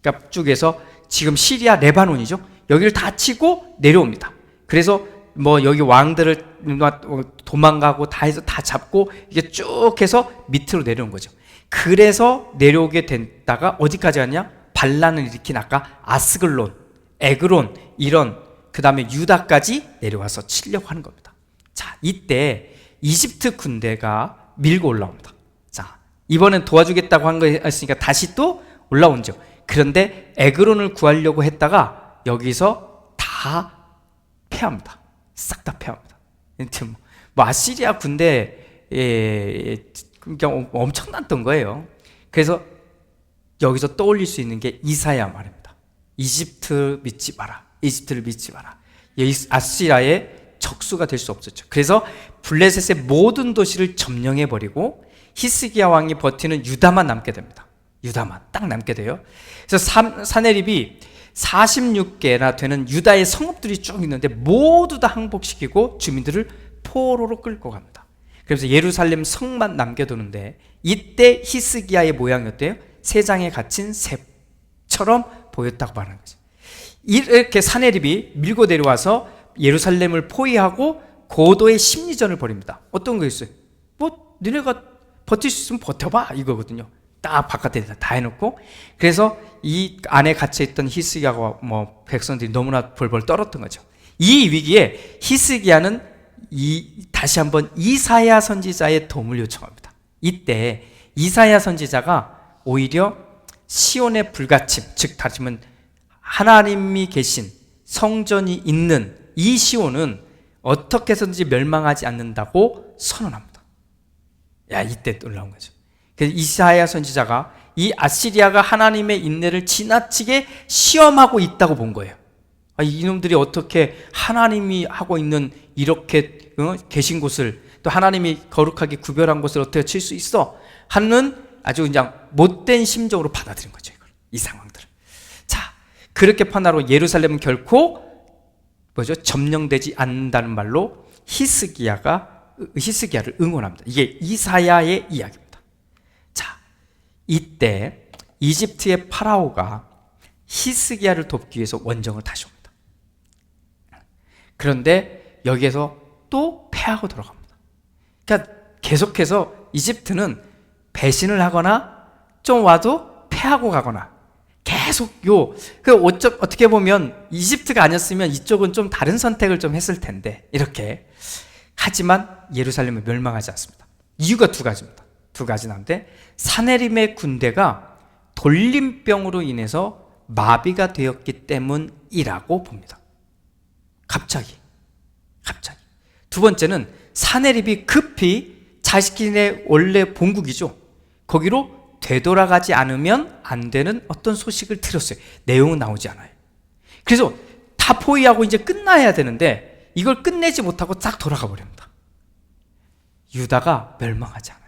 그러니까 쭉에서 지금 시리아 레바논이죠. 여기를 다 치고 내려옵니다. 그래서 여기 왕들을 도망가고 다 해서 다 잡고 이게 쭉 해서 밑으로 내려온 거죠. 그래서 내려오게 됐다가 어디까지 갔냐? 반란을 일으킨 아까 아스글론, 에그론 이런 그 다음에 유다까지 내려와서 치려고 하는 겁니다. 자, 이때 이집트 군대가 밀고 올라옵니다. 자, 이번엔 도와주겠다고 한 거 했으니까 다시 또 올라온죠. 그런데 에그론을 구하려고 했다가 여기서 다 패합니다. 싹 다 패합니다. 아시리아 군대에 그냥 엄청났던 거예요. 그래서 여기서 떠올릴 수 있는 게 이사야 말입니다. 이집트 믿지 마라. 이집트를 믿지 마라. 아시리아의 적수가 될 수 없었죠. 그래서 블레셋의 모든 도시를 점령해버리고 히스기야 왕이 버티는 유다만 남게 됩니다. 유다만 딱 남게 돼요. 그래서 사네립이 46개나 되는 유다의 성읍들이 쭉 있는데 모두 다 항복시키고 주민들을 포로로 끌고 갑니다. 그래서 예루살렘 성만 남겨두는데 이때 히스기야의 모양이 어때요? 새 장에 갇힌 새처럼 보였다고 말하는 거죠. 이렇게 사네립이 밀고 내려와서 예루살렘을 포위하고 고도의 심리전을 벌입니다. 어떤 거 있어요? 뭐 너네가 버틸 수 있으면 버텨봐 이거거든요. 딱 바깥에 다 해놓고. 그래서 이 안에 갇혀있던 히스기야가 뭐 백성들이 너무나 벌벌 떨었던 거죠. 이 위기에 히스기야는 다시 한번 이사야 선지자의 도움을 요청합니다. 이때 이사야 선지자가 오히려 시온의 불가침, 즉 다시면 하나님이 계신 성전이 있는 이 시온은 어떻게 해서든지 멸망하지 않는다고 선언합니다. 야, 이때 놀라운 거죠. 그래서 이사야 선지자가 이 아시리아가 하나님의 인내를 지나치게 시험하고 있다고 본 거예요. 이놈들이 어떻게 하나님이 하고 있는 이렇게 계신 곳을, 또 하나님이 거룩하게 구별한 곳을 어떻게 칠 수 있어? 하는 아주 그냥 못된 심정으로 받아들인 거죠. 이 상황들을. 자, 그렇게 판단하고 예루살렘은 결코 점령되지 않는다는 말로 히스기야를 응원합니다. 이게 이사야의 이야기입니다. 자, 이때 이집트의 파라오가 히스기야를 돕기 위해서 원정을 다시 옵니다. 그런데 여기에서 또 패하고 돌아갑니다. 그러니까 계속해서 이집트는 배신을 하거나 좀 와도 패하고 가거나 계속 어떻게 보면 이집트가 아니었으면 이쪽은 좀 다른 선택을 좀 했을 텐데 이렇게. 하지만 예루살렘은 멸망하지 않습니다. 이유가 두 가지입니다. 두 가지 나오는데 사네림의 군대가 돌림병으로 인해서 마비가 되었기 때문이라고 봅니다. 갑자기. 두 번째는 사네립이 급히 자신의 원래 본국이죠. 거기로 되돌아가지 않으면 안 되는 어떤 소식을 들었어요. 내용은 나오지 않아요. 그래서 다 포위하고 이제 끝나야 되는데 이걸 끝내지 못하고 싹 돌아가 버립니다. 유다가 멸망하지 않아요.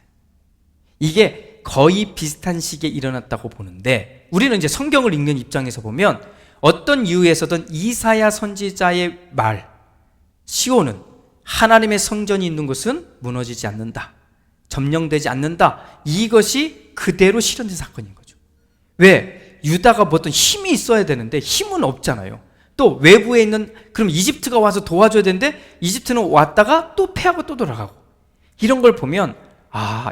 이게 거의 비슷한 시기에 일어났다고 보는데 우리는 이제 성경을 읽는 입장에서 보면 어떤 이유에서든 이사야 선지자의 말, 시온은 하나님의 성전이 있는 곳은 무너지지 않는다, 점령되지 않는다, 이것이 그대로 실현된 사건인 거죠. 왜? 유다가 뭐 어떤 힘이 있어야 되는데 힘은 없잖아요. 또 외부에 있는, 그럼 이집트가 와서 도와줘야 되는데 이집트는 왔다가 또 패하고 또 돌아가고, 이런 걸 보면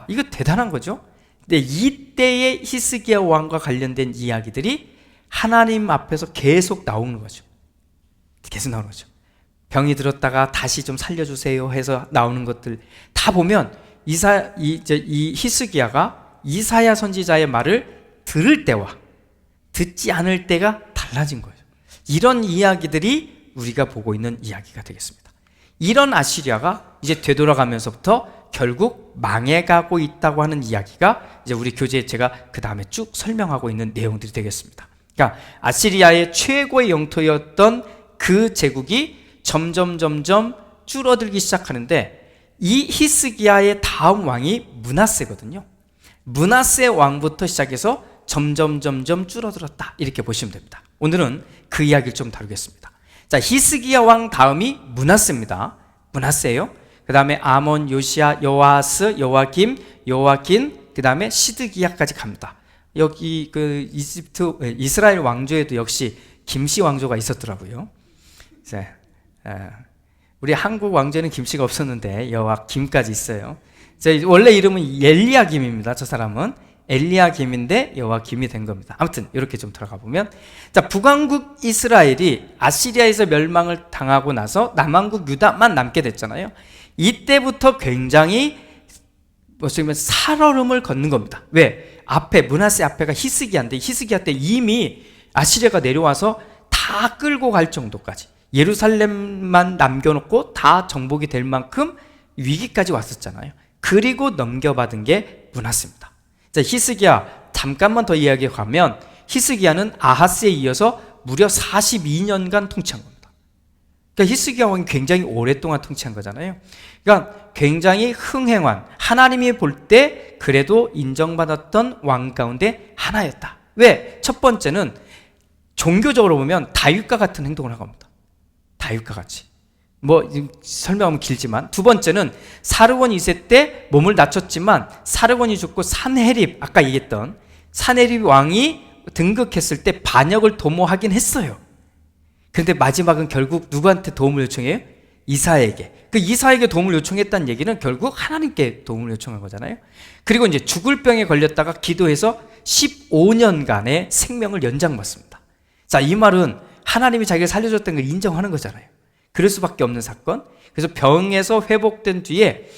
이거 대단한 거죠. 근데 이때의 히스기야 왕과 관련된 이야기들이 하나님 앞에서 계속 나오는 거죠. 계속 나오는 거죠. 병이 들었다가 다시 좀 살려주세요 해서 나오는 것들 다 보면 이 히스기야가 이사야 선지자의 말을 들을 때와 듣지 않을 때가 달라진 거예요. 이런 이야기들이 우리가 보고 있는 이야기가 되겠습니다. 이런 아시리아가 이제 되돌아가면서부터 결국 망해가고 있다고 하는 이야기가 이제 우리 교재에 제가 그 다음에 쭉 설명하고 있는 내용들이 되겠습니다. 그러니까 아시리아의 최고의 영토였던 그 제국이 점점 줄어들기 시작하는데 이 히스기야의 다음 왕이 므낫세거든요. 므낫세 왕부터 시작해서 점점 줄어들었다, 이렇게 보시면 됩니다. 오늘은 그 이야기를 좀 다루겠습니다. 자, 히스기야 왕 다음이 므낫세입니다. 므낫세예요. 그 다음에 아몬, 요시야, 여호아스, 요아김, 요아킨, 그 다음에 시드기야까지 갑니다. 여기 그 이스라엘 왕조에도 역시 김씨 왕조가 있었더라고요. 우리 한국 왕조는 김씨가 없었는데 여호아김까지 있어요. 원래 이름은 엘리야김입니다. 저 사람은 엘리야김인데 여호아김이 된 겁니다. 아무튼 이렇게 좀 들어가 보면, 자, 북왕국 이스라엘이 아시리아에서 멸망을 당하고 나서 남왕국 유다만 남게 됐잖아요. 이때부터 굉장히 살얼음을 걷는 겁니다. 왜? 므낫세 앞에가 히스기야인데 히스기야 때 이미 아시리아가 내려와서 다 끌고 갈 정도까지, 예루살렘만 남겨놓고 다 정복이 될 만큼 위기까지 왔었잖아요. 그리고 넘겨받은 게 므낫세입니다. 자, 히스기야 잠깐만 더 이야기해 가면 히스기야는 아하스에 이어서 무려 42년간 통치한 겁니다. 그러니까 히스기야 왕이 굉장히 오랫동안 통치한 거잖아요. 그러니까 굉장히 흥행한, 하나님이 볼 때 그래도 인정받았던 왕 가운데 하나였다. 왜? 첫 번째는 종교적으로 보면 다윗과 같은 행동을 한 겁니다. 다윗과 같이. 설명하면 길지만, 두 번째는 사르곤 2세 때 몸을 낮췄지만 사르곤이 죽고 산헤립, 아까 얘기했던 산헤립 왕이 등극했을 때 반역을 도모하긴 했어요. 그런데 마지막은 결국 누구한테 도움을 요청해요? 이사야에게. 그 이사야에게 도움을 요청했다는 얘기는 결국 하나님께 도움을 요청한 거잖아요. 그리고 이제 죽을 병에 걸렸다가 기도해서 15년간의 생명을 연장받습니다. 자, 이 말은 하나님이 자기를 살려줬다는 걸 인정하는 거잖아요. 그럴 수밖에 없는 사건. 그래서 병에서 회복된 뒤에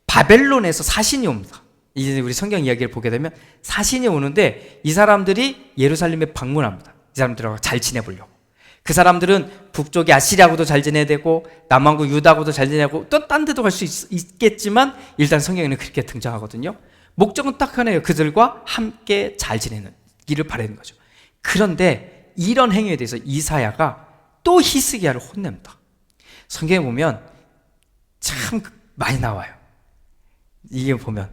바벨론에서 사신이 옵니다. 이제 우리 성경 이야기를 보게 되면 사신이 오는데 이 사람들이 예루살렘에 방문합니다. 이 사람들하고 잘 지내보려고. 그 사람들은 북쪽의 아시리아하고도 잘 지내야 되고 남왕국 유다하고도 잘 지내고 또 딴 데도 갈 수 있겠지만 일단 성경에는 그렇게 등장하거든요. 목적은 딱 하나예요. 그들과 함께 잘 지내는 길을 바라는 거죠. 그런데 이런 행위에 대해서 이사야가 또 히스기야를 혼냅니다. 성경에 보면 참 많이 나와요. 이게 보면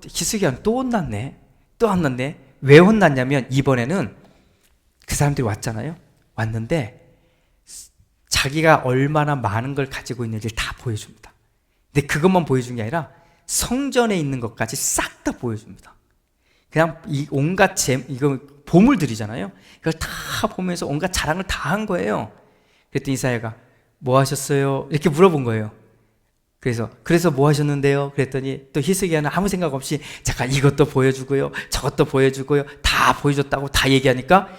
히스기야는 또 혼났네. 또 혼났네. 왜 혼났냐면 이번에는 그 사람들이 왔는데 자기가 얼마나 많은 걸 가지고 있는지를 다 보여줍니다. 근데 그것만 보여준 게 아니라 성전에 있는 것까지 싹 다 보여줍니다. 그냥 이 온갖 이거 보물들이잖아요. 이걸 다 보면서 온갖 자랑을 다 한 거예요. 그랬더니 이사야가 뭐 하셨어요? 이렇게 물어본 거예요. 그래서 뭐 하셨는데요? 그랬더니 또 히스기야는 아무 생각 없이 잠깐 이것도 보여주고요, 저것도 보여주고요, 다 보여줬다고 다 얘기하니까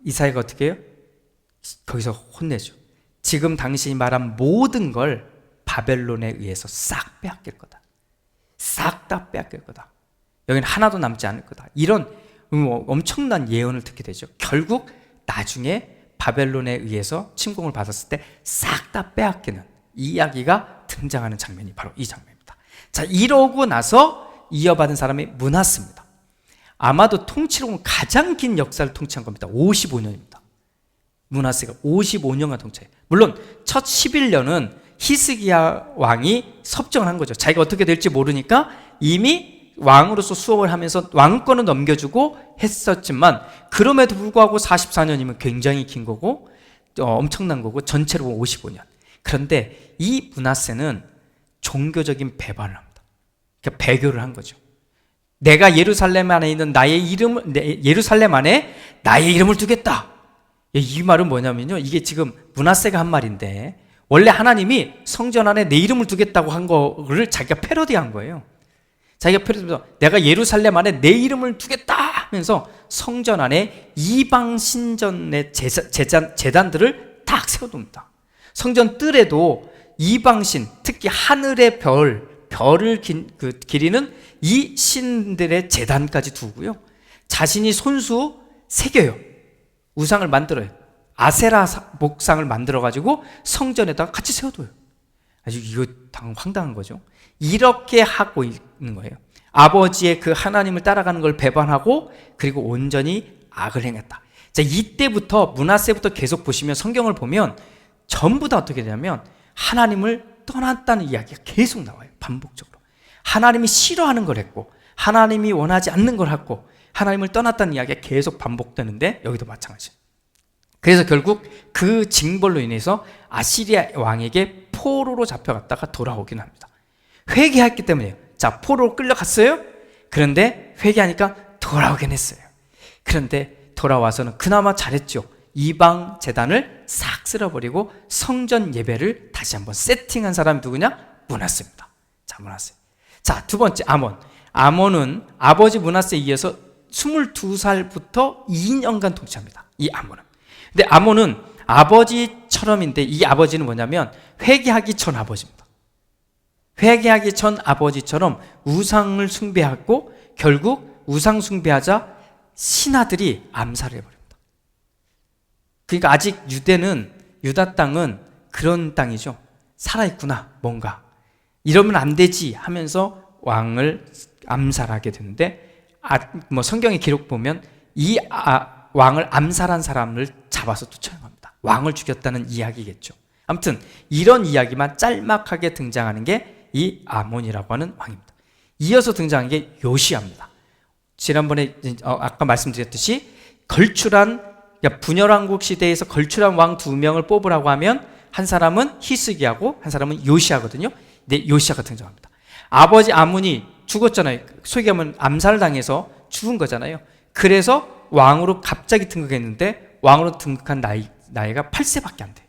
이사야가 어떻게 해요? 거기서 혼내죠. 지금 당신이 말한 모든 걸 바벨론에 의해서 싹 빼앗길 거다. 싹 다 빼앗길 거다. 여기는 하나도 남지 않을 거다. 이런 엄청난 예언을 듣게 되죠. 결국 나중에 바벨론에 의해서 침공을 받았을 때 싹 다 빼앗기는 이 이야기가 등장하는 장면이 바로 이 장면입니다. 자, 이러고 나서 이어받은 사람이 므낫세입니다. 아마도 통치로 보면 가장 긴 역사를 통치한 겁니다. 55년입니다. 므낫세가 55년간 통치해요. 물론 첫 11년은 히스기야 왕이 섭정을 한 거죠. 자기가 어떻게 될지 모르니까 이미 왕으로서 수업을 하면서 왕권을 넘겨주고 했었지만 그럼에도 불구하고 44년이면 굉장히 긴 거고 엄청난 거고 전체로 보면 55년. 그런데 이 므낫세는 종교적인 배반을 합니다. 그러니까 배교를 한 거죠. 내가 예루살렘 안에 있는 예루살렘 안에 나의 이름을 두겠다. 이 말은 뭐냐면요, 이게 지금 므낫세가 한 말인데 원래 하나님이 성전 안에 내 이름을 두겠다고 한 거를 자기가 패러디한 거예요. 자기가 패러디해서 내가 예루살렘 안에 내 이름을 두겠다 하면서 성전 안에 이방 신전의 제단들을 딱 세워둡니다. 성전 뜰에도 이방신, 특히 하늘의 별을 기리는 이 신들의 제단까지 두고요. 자신이 손수 새겨요. 우상을 만들어요. 아세라 목상을 만들어가지고 성전에다가 같이 세워둬요. 아주 이거 황당한 거죠. 이렇게 하고 있는 거예요. 아버지의 그 하나님을 따라가는 걸 배반하고 그리고 온전히 악을 행했다. 자, 이때부터 므낫세부터 계속 보시면 성경을 보면 전부 다 어떻게 되냐면 하나님을 떠났다는 이야기가 계속 나와요. 반복적으로. 하나님이 싫어하는 걸 했고 하나님이 원하지 않는 걸 했고 하나님을 떠났다는 이야기가 계속 반복되는데 여기도 마찬가지예요. 그래서 결국 그 징벌로 인해서 아시리아 왕에게 포로로 잡혀갔다가 돌아오긴 합니다. 회개했기 때문이에요. 자, 포로로 끌려갔어요. 그런데 회개하니까 돌아오긴 했어요. 그런데 돌아와서는 그나마 잘했죠. 이방 제단을 싹 쓸어버리고 성전 예배를 다시 한번 세팅한 사람이 누구냐? 므낫세입니다. 자, 므낫세. 자, 두 번째 아몬은 아버지 므낫세에 이어서 22살부터 2년간 통치합니다. 이 아몬은. 근데 아몬은 아버지처럼인데 이 아버지는 뭐냐면 회개하기 전 아버지입니다. 회개하기 전 아버지처럼 우상을 숭배하고 결국 우상 숭배하자 신하들이 암살을 해버립니다. 그러니까 아직 유다 땅은 그런 땅이죠. 살아있구나, 뭔가. 이러면 안 되지 하면서 왕을 암살하게 되는데 성경의 기록 보면 이 왕을 암살한 사람을 잡아 잡아서 또 처형합니다. 왕을 죽였다는 이야기겠죠. 아무튼 이런 이야기만 짤막하게 등장하는 게 이 아몬이라고 하는 왕입니다. 이어서 등장한 게 요시야입니다. 지난번에 아까 말씀드렸듯이 걸출한, 그러니까 분열왕국 시대에서 걸출한 왕 2명을 뽑으라고 하면 한 사람은 히스기야고 한 사람은 요시야거든요. 근데 요시야가 등장합니다. 아버지 아몬이 죽었잖아요. 소위 하면 암살당해서 죽은 거잖아요. 그래서 왕으로 갑자기 등극했는데 왕으로 등극한 나이가 8세밖에 안 돼요.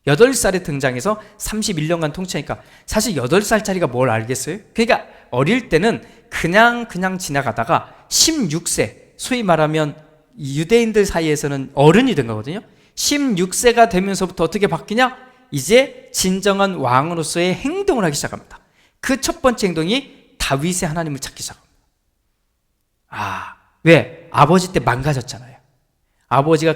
8살에 등장해서 31년간 통치하니까 사실 8살짜리가 뭘 알겠어요? 그러니까 어릴 때는 그냥 지나가다가 16세, 소위 말하면 유대인들 사이에서는 어른이 된 거거든요. 16세가 되면서부터 어떻게 바뀌냐? 이제 진정한 왕으로서의 행동을 하기 시작합니다. 그 첫 번째 행동이 다윗의 하나님을 찾기 시작합니다. 왜? 아버지 때 망가졌잖아요.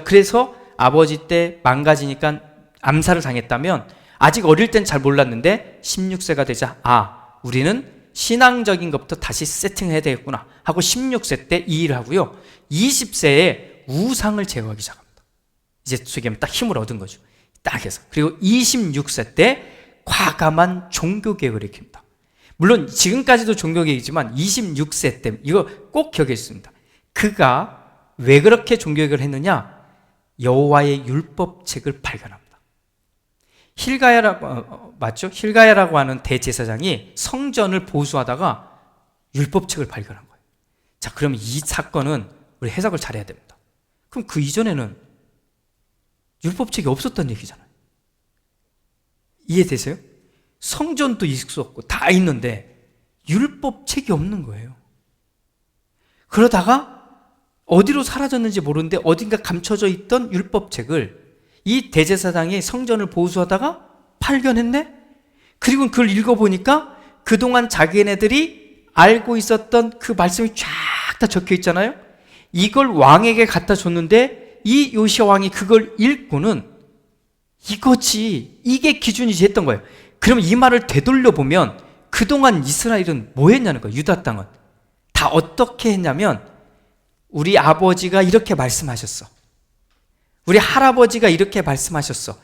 그래서 아버지 때 망가지니까 암살을 당했다면 아직 어릴 땐 잘 몰랐는데 16세가 되자 우리는 신앙적인 것부터 다시 세팅해야 되겠구나 하고 16세 때 이 일을 하고요. 20세에 우상을 제거하기 시작합니다. 이제 소위 딱 힘을 얻은 거죠. 딱 해서. 그리고 26세 때 과감한 종교개혁을 일으킵니다. 물론 지금까지도 종교개혁이지만 26세 때 이거 꼭 기억해 주십니다. 그가 왜 그렇게 종교개혁을 했느냐? 여호와의 율법책을 발견합니다. 맞죠? 힐가야라고 하는 대제사장이 성전을 보수하다가 율법책을 발견한 거예요. 자, 그러면 이 사건은 우리 해석을 잘해야 됩니다. 그럼 그 이전에는 율법책이 없었던 얘기잖아요. 이해되세요? 성전도 있었고 다 있는데 율법책이 없는 거예요. 그러다가 어디로 사라졌는지 모르는데 어딘가 감춰져 있던 율법책을 이 대제사장이 성전을 보수하다가 발견했네? 그리고 그걸 읽어보니까 그동안 자기네들이 알고 있었던 그 말씀이 쫙 다 적혀 있잖아요? 이걸 왕에게 갖다 줬는데 이 요시야 왕이 그걸 읽고는 이거지, 이게 기준이지 했던 거예요. 그럼 이 말을 되돌려보면 그동안 이스라엘은 뭐 했냐는 거예요. 유다 땅은 다 어떻게 했냐면 우리 아버지가 이렇게 말씀하셨어. 우리 할아버지가 이렇게 말씀하셨어.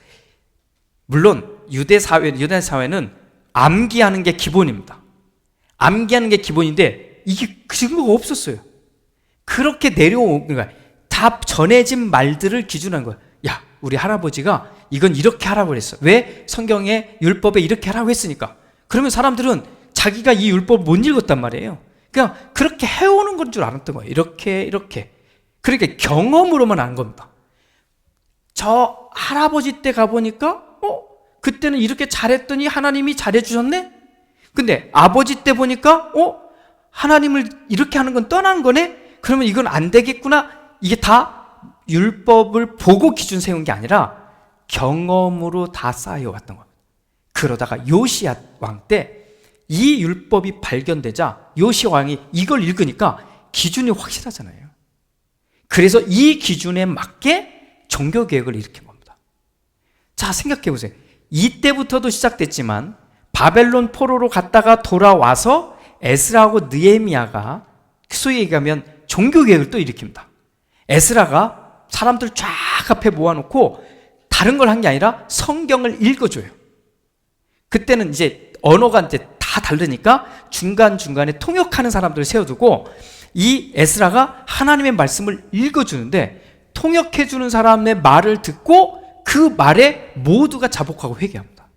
물론 유대 사회는 암기하는 게 기본입니다. 암기하는 게 기본인데 이게 증거가 없었어요. 그렇게 내려온 거야. 다 전해진 말들을 기준한 거야. 야, 우리 할아버지가 이건 이렇게 하라고 그랬어. 왜? 성경에 율법에 이렇게 하라고 했으니까. 그러면 사람들은 자기가 이 율법을 못 읽었단 말이에요. 그냥 그렇게 해오는 건 줄 알았던 거예요. 이렇게. 그러니까 경험으로만 아는 겁니다. 저 할아버지 때 가보니까 그때는 이렇게 잘했더니 하나님이 잘해주셨네? 근데 아버지 때 보니까 하나님을 이렇게 하는 건 떠난 거네? 그러면 이건 안 되겠구나? 이게 다 율법을 보고 기준 세운 게 아니라 경험으로 다 쌓여왔던 겁니다. 그러다가 요시야 왕 때 이 율법이 발견되자 요시야 왕이 이걸 읽으니까 기준이 확실하잖아요. 그래서 이 기준에 맞게 종교개혁을 일으킨 겁니다. 자, 생각해 보세요. 이때부터도 시작됐지만 바벨론 포로로 갔다가 돌아와서 에스라하고 느헤미야가 소위 얘기하면 종교개혁을 또 일으킵니다. 에스라가 사람들 쫙 앞에 모아놓고 다른 걸 한 게 아니라 성경을 읽어줘요. 그때는 이제 언어가 이제 다 다르니까 중간중간에 통역하는 사람들을 세워두고 이 에스라가 하나님의 말씀을 읽어주는데 통역해주는 사람의 말을 듣고 그 말에 모두가 자복하고 회개합니다.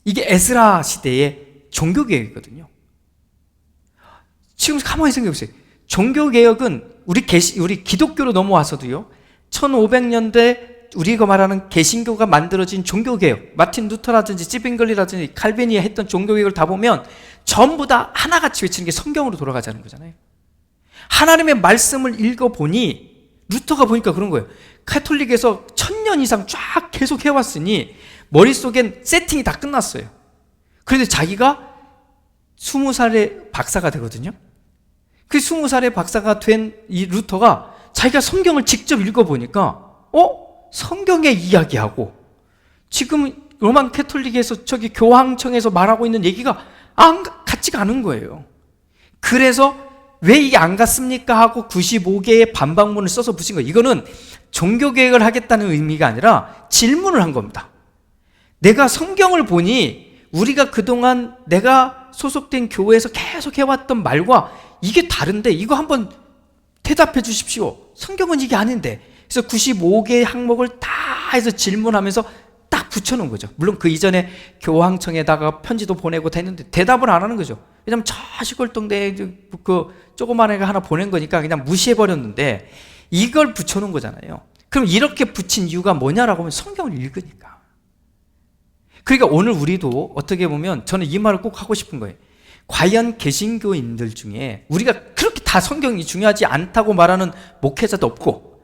이게 에스라 시대의 종교개혁이거든요. 지금 가만히 생각해보세요. 종교개혁은 우리 기독교로 넘어와서도요, 1500년대 우리가 말하는 개신교가 만들어진 종교개혁, 마틴 루터라든지 찌빙글리라든지 칼빈이 했던 종교개혁을 다 보면 전부 다 하나같이 외치는 게 성경으로 돌아가자는 거잖아요. 하나님의 말씀을 읽어보니, 루터가 보니까 그런 거예요. 카톨릭에서 1000년 이상 쫙 계속 해왔으니 머릿속엔 세팅이 다 끝났어요. 그런데 자기가 20살에 박사가 되거든요. 그 20살에 박사가 된 이 루터가 자기가 성경을 직접 읽어보니까 성경의 이야기하고 지금 로만 캐톨릭에서 저기 교황청에서 말하고 있는 얘기가 같지가 않은 거예요. 그래서 왜 이게 안 갔습니까? 하고 95개의 반박문을 써서 붙인 거예요. 이거는 종교개혁을 하겠다는 의미가 아니라 질문을 한 겁니다. 내가 성경을 보니 우리가 그동안 내가 소속된 교회에서 계속 해왔던 말과 이게 다른데 이거 한번 대답해 주십시오. 성경은 이게 아닌데. 그래서 95개의 항목을 다 해서 질문하면서 딱 붙여놓은 거죠. 물론 그 이전에 교황청에다가 편지도 보내고 다 했는데 대답을 안 하는 거죠. 왜냐면 저 시골동네에 그 조그만 애가 하나 보낸 거니까 그냥 무시해버렸는데 이걸 붙여놓은 거잖아요. 그럼 이렇게 붙인 이유가 뭐냐라고 하면 성경을 읽으니까. 그러니까 오늘 우리도 어떻게 보면 저는 이 말을 꼭 하고 싶은 거예요. 과연 개신교인들 중에 우리가 그렇게 다 성경이 중요하지 않다고 말하는 목회자도 없고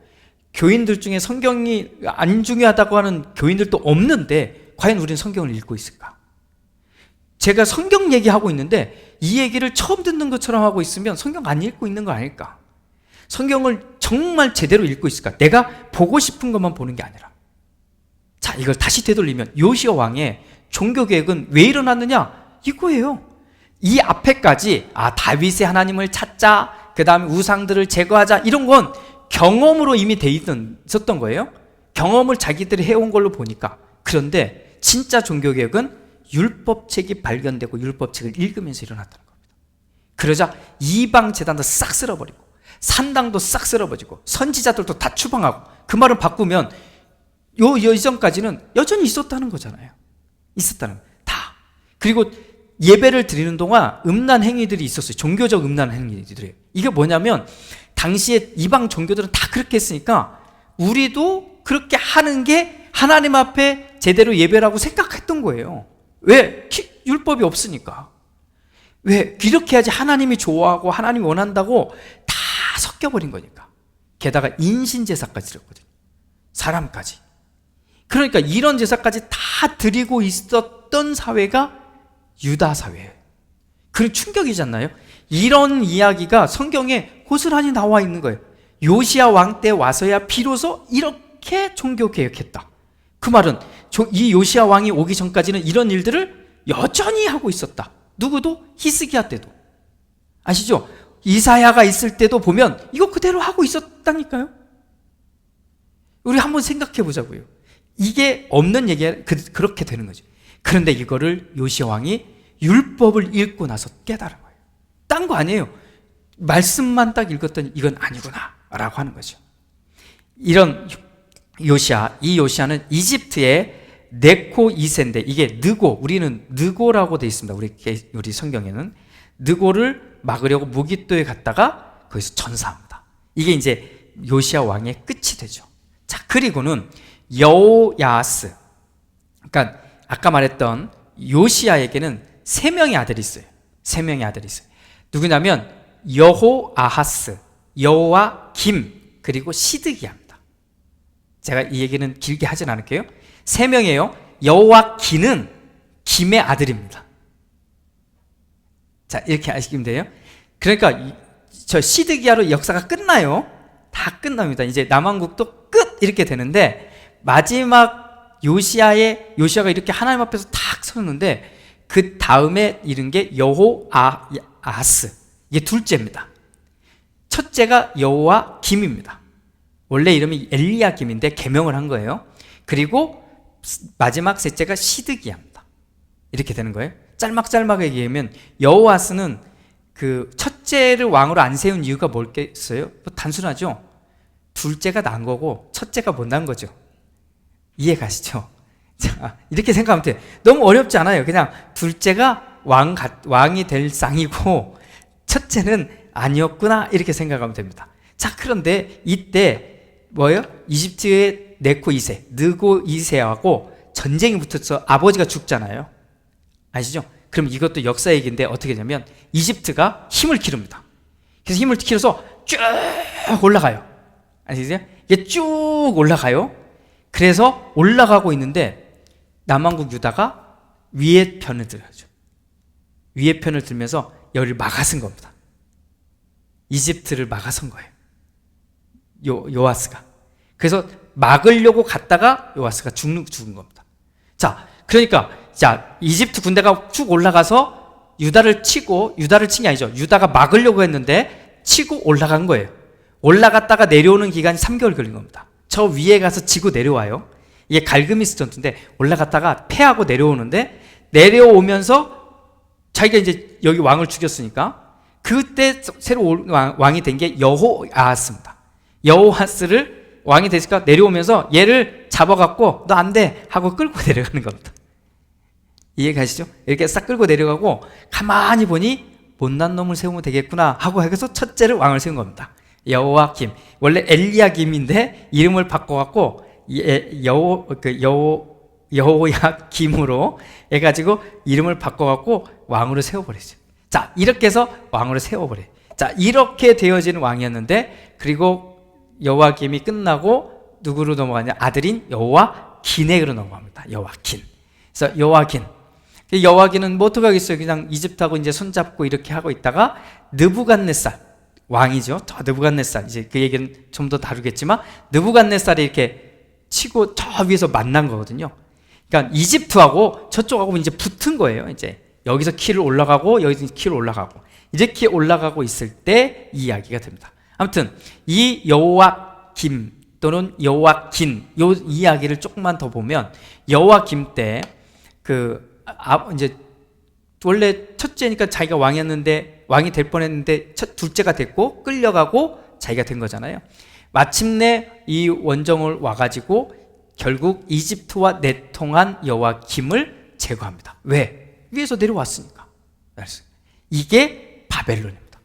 교인들 중에 성경이 안 중요하다고 하는 교인들도 없는데 과연 우리는 성경을 읽고 있을까? 제가 성경 얘기하고 있는데 이 얘기를 처음 듣는 것처럼 하고 있으면 성경 안 읽고 있는 거 아닐까? 성경을 정말 제대로 읽고 있을까? 내가 보고 싶은 것만 보는 게 아니라. 자, 이걸 다시 되돌리면 요시야 왕의 종교개혁은 왜 일어났느냐? 이거예요. 이 앞에까지 다윗의 하나님을 찾자, 그 다음에 우상들을 제거하자 이런 건 경험으로 이미 돼 있었던 거예요. 경험을 자기들이 해온 걸로 보니까. 그런데 진짜 종교개혁은 율법책이 발견되고 율법책을 읽으면서 일어났다는 겁니다. 그러자 이방 제단도 싹 쓸어버리고 산당도 싹 쓸어버리고 선지자들도 다 추방하고 그 말을 바꾸면 요 이전까지는 여전히 있었다는 거잖아요. 있었다는 거예요. 다. 그리고 예배를 드리는 동안 음란 행위들이 있었어요. 종교적 음란 행위들이. 이게 뭐냐면 당시에 이방 종교들은 다 그렇게 했으니까 우리도 그렇게 하는 게 하나님 앞에 제대로 예배라고 생각했던 거예요. 왜? 율법이 없으니까. 왜? 이렇게 해야지 하나님이 좋아하고 하나님이 원한다고 다 섞여버린 거니까. 게다가 인신제사까지 드렸거든요. 사람까지. 그러니까 이런 제사까지 다 드리고 있었던 사회가 유다 사회예요. 그 충격이잖아요. 이런 이야기가 성경에 고스란히 나와 있는 거예요. 요시야 왕 때 와서야 비로소 이렇게 종교개혁했다. 그 말은 이 요시야 왕이 오기 전까지는 이런 일들을 여전히 하고 있었다. 누구도? 히스기야 때도. 아시죠? 이사야가 있을 때도 보면 이거 그대로 하고 있었다니까요. 우리 한번 생각해 보자고요. 이게 없는 얘기가 그렇게 되는 거죠. 그런데 이거를 요시야 왕이 율법을 읽고 나서 깨달은 거예요. 딴 거 아니에요. 말씀만 딱 읽었더니 이건 아니구나 라고 하는 거죠. 이런 요시야, 이 요시야는 이집트의 네코 2세인데 이게 느고, 우리는 느고라고 되어 있습니다. 우리 성경에는 느고를 막으려고 무기또에 갔다가 거기서 전사합니다. 이게 이제 요시야 왕의 끝이 되죠. 자, 그리고는 여호야스, 그러니까 아까 말했던 요시야에게는 3명의 아들이 있어요. 3명의 아들이 있어요. 누구냐면 여호아하스, 여호와김, 그리고 시드기야입니다. 제가 이 얘기는 길게 하진 않을게요. 3명이에요. 여호와기는 김의 아들입니다. 자, 이렇게 아시면 돼요. 그러니까 저 시드기야로 역사가 끝나요. 다 끝납니다. 이제 남왕국도 끝 이렇게 되는데 마지막 요시야가 이렇게 하나님 앞에서 탁 섰는데 그 다음에 이른 게 여호아하스, 이게 둘째입니다. 첫째가 여호와김입니다. 원래 이름이 엘리야김인데 개명을 한 거예요. 그리고 마지막 셋째가 시드기야입니다. 이렇게 되는 거예요. 짤막짤막하게 얘기하면 여호아스는 그 첫째를 왕으로 안 세운 이유가 뭘겠어요? 뭐 단순하죠. 둘째가 난 거고 첫째가 못 난 거죠. 이해 가시죠? 자, 이렇게 생각하면 돼요. 너무 어렵지 않아요. 그냥 둘째가 왕이 될 쌍이고 첫째는 아니었구나 이렇게 생각하면 됩니다. 자, 그런데 이때 뭐예요? 이집트의 네코 2세, 느고 2세하고 전쟁이 붙어서 아버지가 죽잖아요. 아시죠? 그럼 이것도 역사 얘기인데 어떻게 되냐면 이집트가 힘을 기릅니다. 그래서 힘을 기려서 쭉 올라가요. 아시죠? 이게 쭉 올라가요. 그래서 올라가고 있는데 남왕국 유다가 위의 편을 들어야죠. 위의 편을 들면서 여기를 막아선 겁니다. 이집트를 막아선 거예요. 요아스가. 그래서 막으려고 갔다가 요아스가 죽은 겁니다. 자, 그러니까 이집트 군대가 쭉 올라가서 유다를 친 게 아니죠. 유다가 막으려고 했는데 치고 올라간 거예요. 올라갔다가 내려오는 기간이 3개월 걸린 겁니다. 저 위에 가서 지고 내려와요. 이게 갈그미스 전투인데 올라갔다가 패하고 내려오는데 내려오면서 자기가 이제 여기 왕을 죽였으니까 그때 새로 올 왕이 된 게 여호아하스입니다. 여호아스를 왕이 됐으니까 내려오면서 얘를 잡아갖고 너 안 돼 하고 끌고 내려가는 겁니다. 이해가시죠? 이렇게 싹 끌고 내려가고 가만히 보니 못난 놈을 세우면 되겠구나 하고 해서 첫째를 왕을 세운 겁니다. 여호와김, 원래 엘리야김인데 이름을 바꿔갖고 여호야김으로 해가지고 이름을 바꿔갖고 왕으로 세워버렸어요. 자, 이렇게 해서 왕으로 세워버려요. 자, 이렇게 되어지는 왕이었는데 그리고 여호와김이 끝나고 누구로 넘어가냐? 아들인 여호와긴에게로 넘어갑니다. 여호와긴. 그래서 여호와긴은 뭐 어떡하겠어요? 그냥 이집트하고 이제 손잡고 이렇게 하고 있다가 느부갓네살 왕이죠. 저 느부갓네살, 이제 그 얘기는 좀 더 다루겠지만 느부갓네살이 이렇게 치고 저 위에서 만난 거거든요. 그러니까 이집트하고 저쪽하고 이제 붙은 거예요. 이제 여기서 키를 올라가고 여기서 키를 올라가고 이렇게 올라가고 있을 때 이 이야기가 됩니다. 아무튼 이 여호와김 또는 여호와긴 요 이야기를 조금만 더 보면 여호와김 때 이제 원래 첫째니까 자기가 왕이었는데 왕이 될 뻔했는데 둘째가 됐고 끌려가고 자기가 된 거잖아요. 마침내 이 원정을 와가지고 결국 이집트와 내통한 여호와김을 제거합니다. 왜? 위에서 내려왔으니까. 이게 바벨론입니다.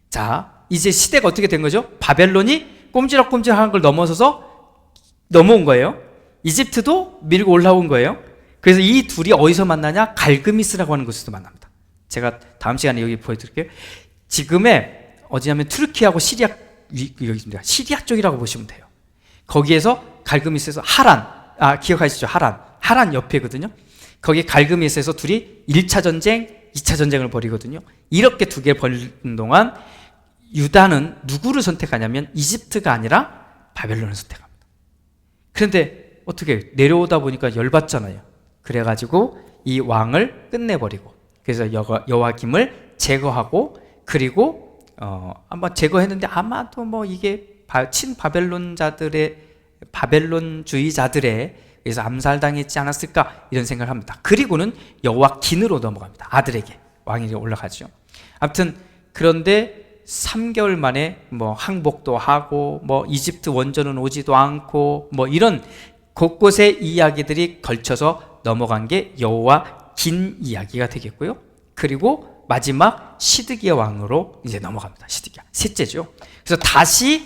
자, 이제 시대가 어떻게 된 거죠? 바벨론이 꼼지락꼼지락한 걸 넘어서서 넘어온 거예요. 이집트도 밀고 올라온 거예요. 그래서 이 둘이 어디서 만나냐? 갈그미스라고 하는 곳에서 만납니다. 제가 다음 시간에 여기 보여드릴게요. 지금의 어디냐면 투르키하고 시리아, 여기 있습니다. 시리아 쪽이라고 보시면 돼요. 거기에서 갈그미스에서 기억하시죠? 하란 옆에거든요. 거기 갈그미스에서 둘이 1차 전쟁, 2차 전쟁을 벌이거든요. 이렇게 두 개 벌이는 동안 유다는 누구를 선택하냐면 이집트가 아니라 바벨론을 선택합니다. 그런데 어떻게 내려오다 보니까 열받잖아요. 그래가지고 이 왕을 끝내버리고 그래서 여호와김을 제거하고 그리고 한번 제거했는데 아마도 뭐 이게 바벨론주의자들의 그래서 암살당했지 않았을까 이런 생각을 합니다. 그리고는 여호와긴으로 넘어갑니다. 아들에게 왕이 올라가죠. 아무튼 그런데 3개월 만에 뭐 항복도 하고 뭐 이집트 원전은 오지도 않고 뭐 이런 곳곳에 이야기들이 걸쳐서 넘어간 게 여호와긴 이야기가 되겠고요. 그리고 마지막 시드기야 왕으로 이제 넘어갑니다. 시드기야 셋째죠. 그래서 다시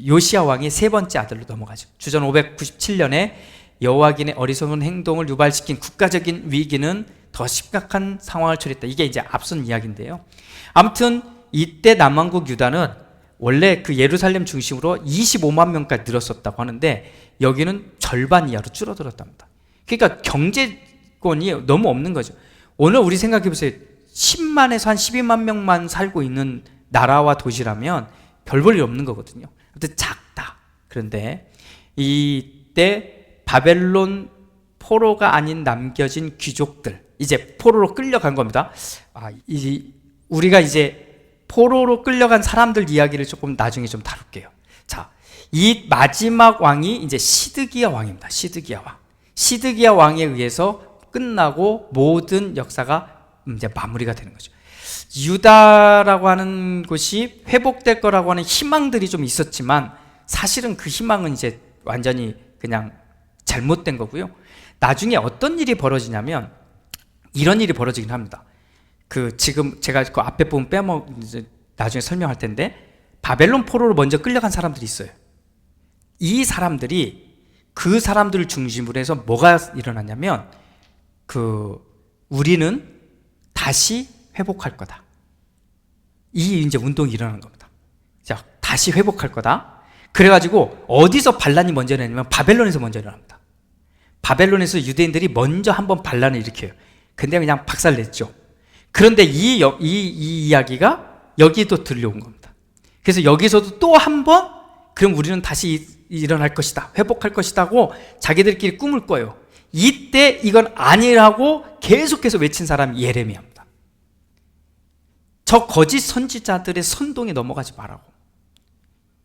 요시야 왕이 세 번째 아들로 넘어가죠. 주전 597년에 여호와긴의 어리석은 행동을 유발시킨 국가적인 위기는 더 심각한 상황을 처리했다. 이게 이제 앞선 이야기인데요. 아무튼 이때 남왕국 유다는 원래 그 예루살렘 중심으로 25만 명까지 늘었었다고 하는데 여기는 절반 이하로 줄어들었답니다. 그러니까 경제권이 너무 없는 거죠. 오늘 우리 생각해 보세요. 10만에서 한 12만 명만 살고 있는 나라와 도시라면 별 볼 일 없는 거거든요. 아무튼 작다. 그런데 이때 바벨론 포로가 아닌 남겨진 귀족들, 이제 포로로 끌려간 겁니다. 우리가 이제 포로로 끌려간 사람들 이야기를 조금 나중에 좀 다룰게요. 자, 이 마지막 왕이 이제 시드기야 왕입니다. 시드기야 왕에 의해서 끝나고 모든 역사가 이제 마무리가 되는 거죠. 유다라고 하는 곳이 회복될 거라고 하는 희망들이 좀 있었지만 사실은 그 희망은 이제 완전히 그냥 잘못된 거고요. 나중에 어떤 일이 벌어지냐면 이런 일이 벌어지긴 합니다. 지금 제가 그 앞에 부분 이제 나중에 설명할 텐데 바벨론 포로로 먼저 끌려간 사람들이 있어요. 이 사람들이 그 사람들을 중심으로 해서 뭐가 일어났냐면 우리는 다시 회복할 거다. 이 이제 운동이 일어나는 겁니다. 자, 다시 회복할 거다. 그래가지고 어디서 반란이 먼저 일어나냐면 바벨론에서 먼저 일어납니다. 바벨론에서 유대인들이 먼저 한번 반란을 일으켜요. 근데 그냥 박살냈죠. 그런데 이 이야기가 여기도 들려온 겁니다. 그래서 여기서도 또 한 번 그럼 우리는 다시 일어날 것이다, 회복할 것이다고 자기들끼리 꿈을 꿔요. 이때 이건 아니라고 계속해서 외친 사람이 예레미야입니다. 저 거짓 선지자들의 선동에 넘어가지 말라고.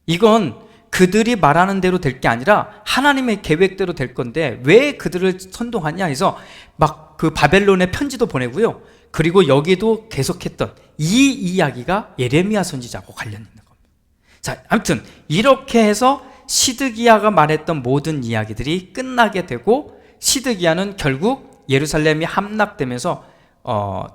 이건 그들이 말하는 대로 될 게 아니라 하나님의 계획대로 될 건데 왜 그들을 선동하냐 해서 막 그 바벨론에 편지도 보내고요. 그리고 여기도 계속했던 이 이야기가 예레미야 선지자하고 관련 있는 겁니다. 자, 아무튼 이렇게 해서 시드기야가 말했던 모든 이야기들이 끝나게 되고 시드기야는 결국 예루살렘이 함락되면서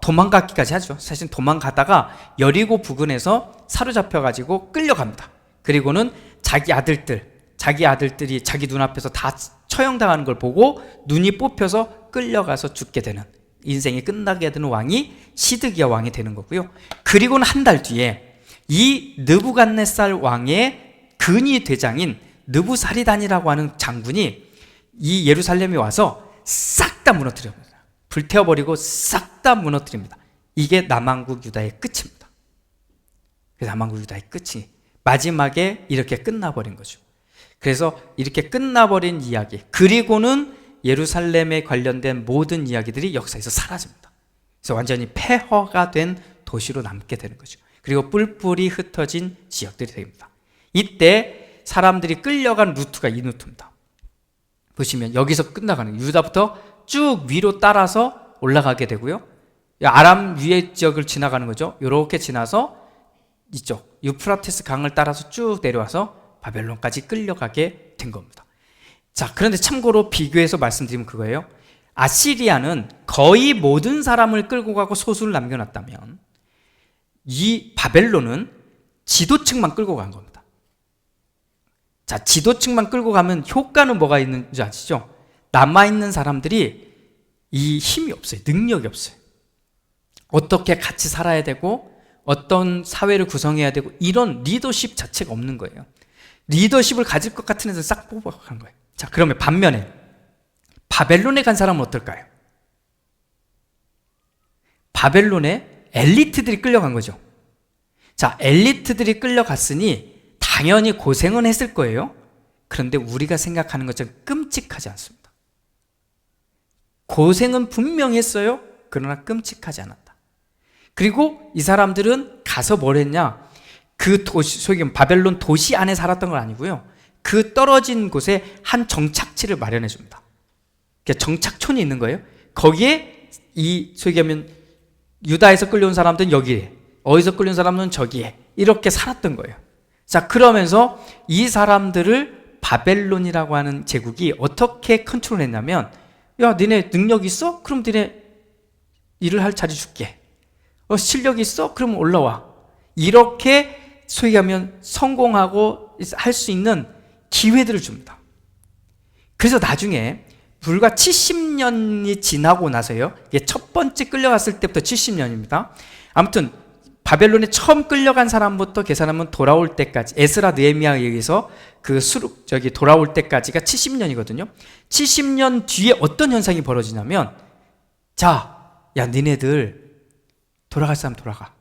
도망가기까지 하죠. 사실 도망가다가 여리고 부근에서 사로잡혀가지고 끌려갑니다. 그리고는 자기 아들들이 자기 눈앞에서 다 처형당하는 걸 보고 눈이 뽑혀서 끌려가서 죽게 되는, 인생이 끝나게 되는 왕이 시드기야 왕이 되는 거고요. 그리고는 한 달 뒤에 이 느부갓네살 왕의 근위 대장인 느부사리단이라고 하는 장군이 이 예루살렘에 와서 싹 다 무너뜨립니다. 불태워버리고 싹 다 무너뜨립니다. 이게 남왕국 유다의 끝입니다. 그래서 남왕국 유다의 끝이 마지막에 이렇게 끝나버린 거죠. 그래서 이렇게 끝나버린 이야기, 그리고는 예루살렘에 관련된 모든 이야기들이 역사에서 사라집니다. 그래서 완전히 폐허가 된 도시로 남게 되는 거죠. 그리고 뿔뿔이 흩어진 지역들이 됩니다. 이때 사람들이 끌려간 루트가 이 루트입니다. 보시면 여기서 끝나가는, 유다부터 쭉 위로 따라서 올라가게 되고요. 아람 위의 지역을 지나가는 거죠. 이렇게 지나서 이쪽 유프라테스 강을 따라서 쭉 내려와서 바벨론까지 끌려가게 된 겁니다. 자, 그런데 참고로 비교해서 말씀드리면 그거예요. 아시리아는 거의 모든 사람을 끌고 가고 소수를 남겨놨다면 이 바벨론은 지도층만 끌고 간 겁니다. 자, 지도층만 끌고 가면 효과는 뭐가 있는지 아시죠? 남아있는 사람들이 이 힘이 없어요. 능력이 없어요. 어떻게 같이 살아야 되고 어떤 사회를 구성해야 되고 이런 리더십 자체가 없는 거예요. 리더십을 가질 것 같은 애들 싹 뽑아간 거예요. 자, 그러면 반면에 바벨론에 간 사람은 어떨까요? 바벨론에 엘리트들이 끌려간 거죠. 자, 엘리트들이 끌려갔으니 당연히 고생은 했을 거예요. 그런데 우리가 생각하는 것처럼 끔찍하지 않습니다. 고생은 분명히 했어요. 그러나 끔찍하지 않았다. 그리고 이 사람들은 가서 뭘 했냐? 그 도시, 소위 바벨론 도시 안에 살았던 건 아니고요. 그 떨어진 곳에 한 정착지를 마련해 줍니다. 정착촌이 있는 거예요. 거기에 이 소위 하면 유다에서 끌려온 사람들은 여기에, 어디서 끌려온 사람은 저기에 이렇게 살았던 거예요. 자, 그러면서 이 사람들을 바벨론이라고 하는 제국이 어떻게 컨트롤했냐면, 야, 니네 능력 있어? 그럼 니네 일을 할 자리 줄게. 실력 있어? 그럼 올라와. 이렇게 소위 하면 성공하고 할 수 있는 기회들을 줍니다. 그래서 나중에 불과 70년이 지나고 나서요. 이게 첫 번째 끌려갔을 때부터 70년입니다. 아무튼 바벨론에 처음 끌려간 사람부터 계산하면 돌아올 때까지, 에스라 느헤미야에 의해서 돌아올 때까지가 70년이거든요. 70년 뒤에 어떤 현상이 벌어지냐면, 자, 야, 니네들 돌아갈 사람 돌아가.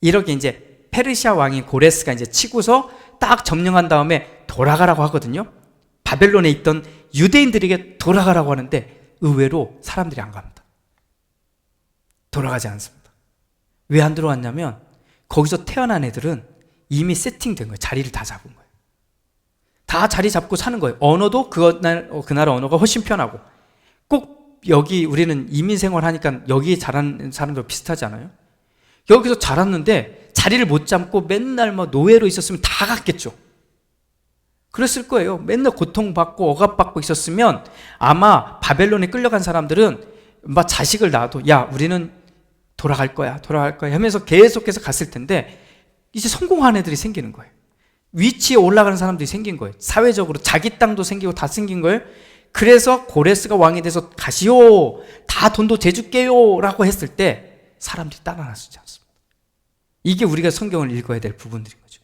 이렇게 이제 페르시아 왕이 고레스가 이제 치고서 딱 점령한 다음에 돌아가라고 하거든요. 바벨론에 있던 유대인들에게 돌아가라고 하는데 의외로 사람들이 안 갑니다. 돌아가지 않습니다. 왜 안 들어왔냐면 거기서 태어난 애들은 이미 세팅된 거예요. 자리를 다 잡은 거예요. 다 자리 잡고 사는 거예요. 언어도 그 나라 언어가 훨씬 편하고, 꼭 여기 우리는 이민 생활하니까 여기 자란 사람들 비슷하지 않아요? 여기서 자랐는데 자리를 못 잡고 맨날 뭐 노예로 있었으면 다 갔겠죠. 그랬을 거예요. 맨날 고통받고 억압받고 있었으면 아마 바벨론에 끌려간 사람들은 막 자식을 낳아도, 야, 우리는 돌아갈 거야 하면서 계속해서 갔을 텐데, 이제 성공한 애들이 생기는 거예요. 위치에 올라가는 사람들이 생긴 거예요. 사회적으로 자기 땅도 생기고 다 생긴 거예요. 그래서 고레스가 왕이 돼서 가시오, 다 돈도 대줄게요 라고 했을 때 사람들이 따라 나서지 않습니다. 이게 우리가 성경을 읽어야 될 부분들인 거죠.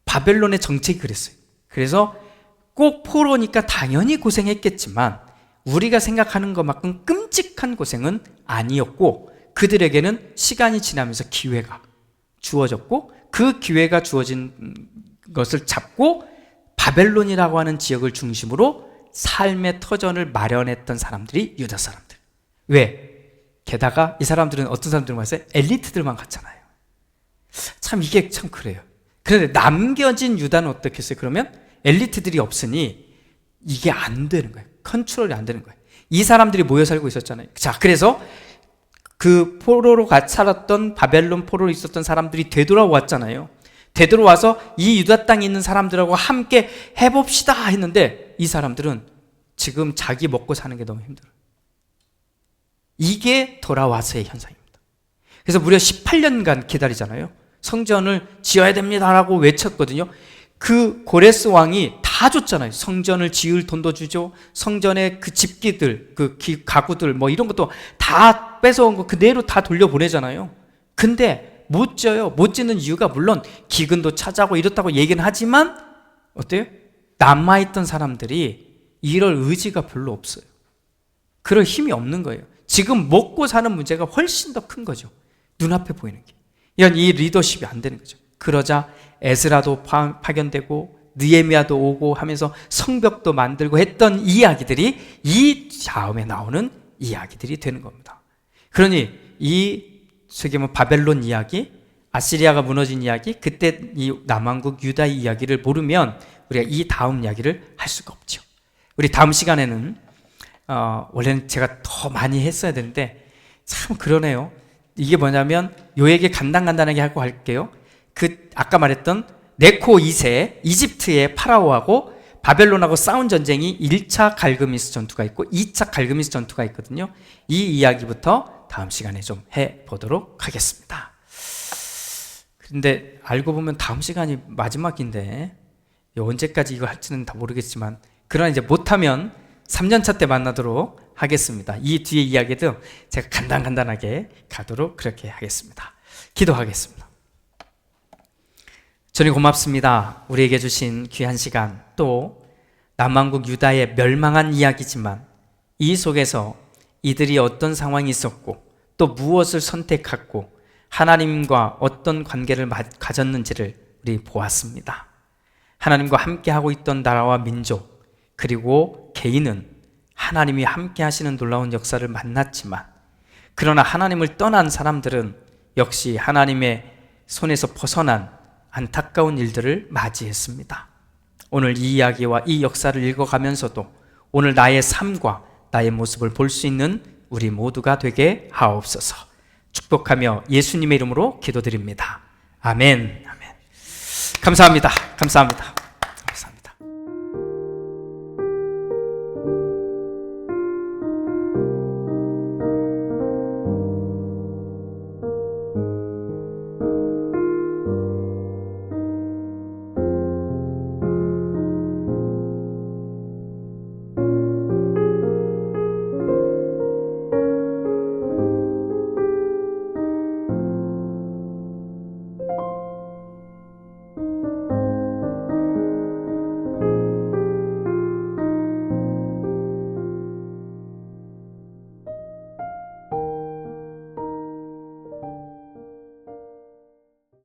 바벨론의 정책이 그랬어요. 그래서 꼭 포로니까 당연히 고생했겠지만 우리가 생각하는 것만큼 끔찍한 고생은 아니었고, 그들에게는 시간이 지나면서 기회가 주어졌고, 그 기회가 주어진 것을 잡고 바벨론이라고 하는 지역을 중심으로 삶의 터전을 마련했던 사람들이 유다 사람들. 왜? 게다가 이 사람들은 어떤 사람들만 갔어요? 엘리트들만 갔잖아요. 참 이게 참 그래요. 그런데 남겨진 유다는 어떻겠어요? 그러면 엘리트들이 없으니 이게 안 되는 거예요. 컨트롤이 안 되는 거예요. 이 사람들이 모여 살고 있었잖아요. 자, 그래서 그 포로로 살았던 바벨론 포로로 있었던 사람들이 되돌아왔잖아요. 되돌아와서 이 유다 땅에 있는 사람들하고 함께 해봅시다 했는데 이 사람들은 지금 자기 먹고 사는 게 너무 힘들어요. 이게 돌아와서의 현상입니다. 그래서 무려 18년간 기다리잖아요. 성전을 지어야 됩니다라고 외쳤거든요. 그 고레스 왕이 다 줬잖아요. 성전을 지을 돈도 주죠. 성전의 그 집기들, 그 가구들 뭐 이런 것도 다 뺏어온 거 그대로 다 돌려보내잖아요. 근데 못 져요. 못 짓는 이유가 물론 기근도 차지하고 이렇다고 얘기는 하지만 어때요? 남아있던 사람들이 이럴 의지가 별로 없어요. 그럴 힘이 없는 거예요. 지금 먹고 사는 문제가 훨씬 더 큰 거죠. 눈앞에 보이는 게. 이런 이 리더십이 안 되는 거죠. 그러자 에스라도 파견되고 느헤미야도 오고 하면서 성벽도 만들고 했던 이야기들이 이 다음에 나오는 이야기들이 되는 겁니다. 그러니 이 세계 바벨론 이야기, 아시리아가 무너진 이야기, 그때 이 남왕국 유다 이야기를 모르면 우리가 이 다음 이야기를 할 수가 없죠. 우리 다음 시간에는 원래는 제가 더 많이 했어야 되는데 참 그러네요. 이게 뭐냐면 요 얘기 간단하게 하고 할게요. 그 아까 말했던 네코 2세 이집트의 파라오하고 바벨론하고 싸운 전쟁이 1차 갈그미스 전투가 있고 2차 갈그미스 전투가 있거든요. 이 이야기부터 다음 시간에 좀 해보도록 하겠습니다. 근데 알고 보면 다음 시간이 마지막인데 언제까지 이거 할지는 다 모르겠지만 그러나 이제 못하면 3년차 때 만나도록 하겠습니다. 이 뒤에 이야기도 제가 간단하게 가도록 그렇게 하겠습니다. 기도하겠습니다. 주님 고맙습니다. 우리에게 주신 귀한 시간, 또 남왕국 유다의 멸망한 이야기지만 이 속에서 이들이 어떤 상황이 있었고 또 무엇을 선택하고 하나님과 어떤 관계를 가졌는지를 우리 보았습니다. 하나님과 함께하고 있던 나라와 민족 그리고 개인은 하나님이 함께 하시는 놀라운 역사를 만났지만 그러나 하나님을 떠난 사람들은 역시 하나님의 손에서 벗어난 안타까운 일들을 맞이했습니다. 오늘 이 이야기와 이 역사를 읽어가면서도 오늘 나의 삶과 나의 모습을 볼 수 있는 우리 모두가 되게 하옵소서. 축복하며 예수님의 이름으로 기도드립니다. 아멘. 아멘. 감사합니다. 감사합니다.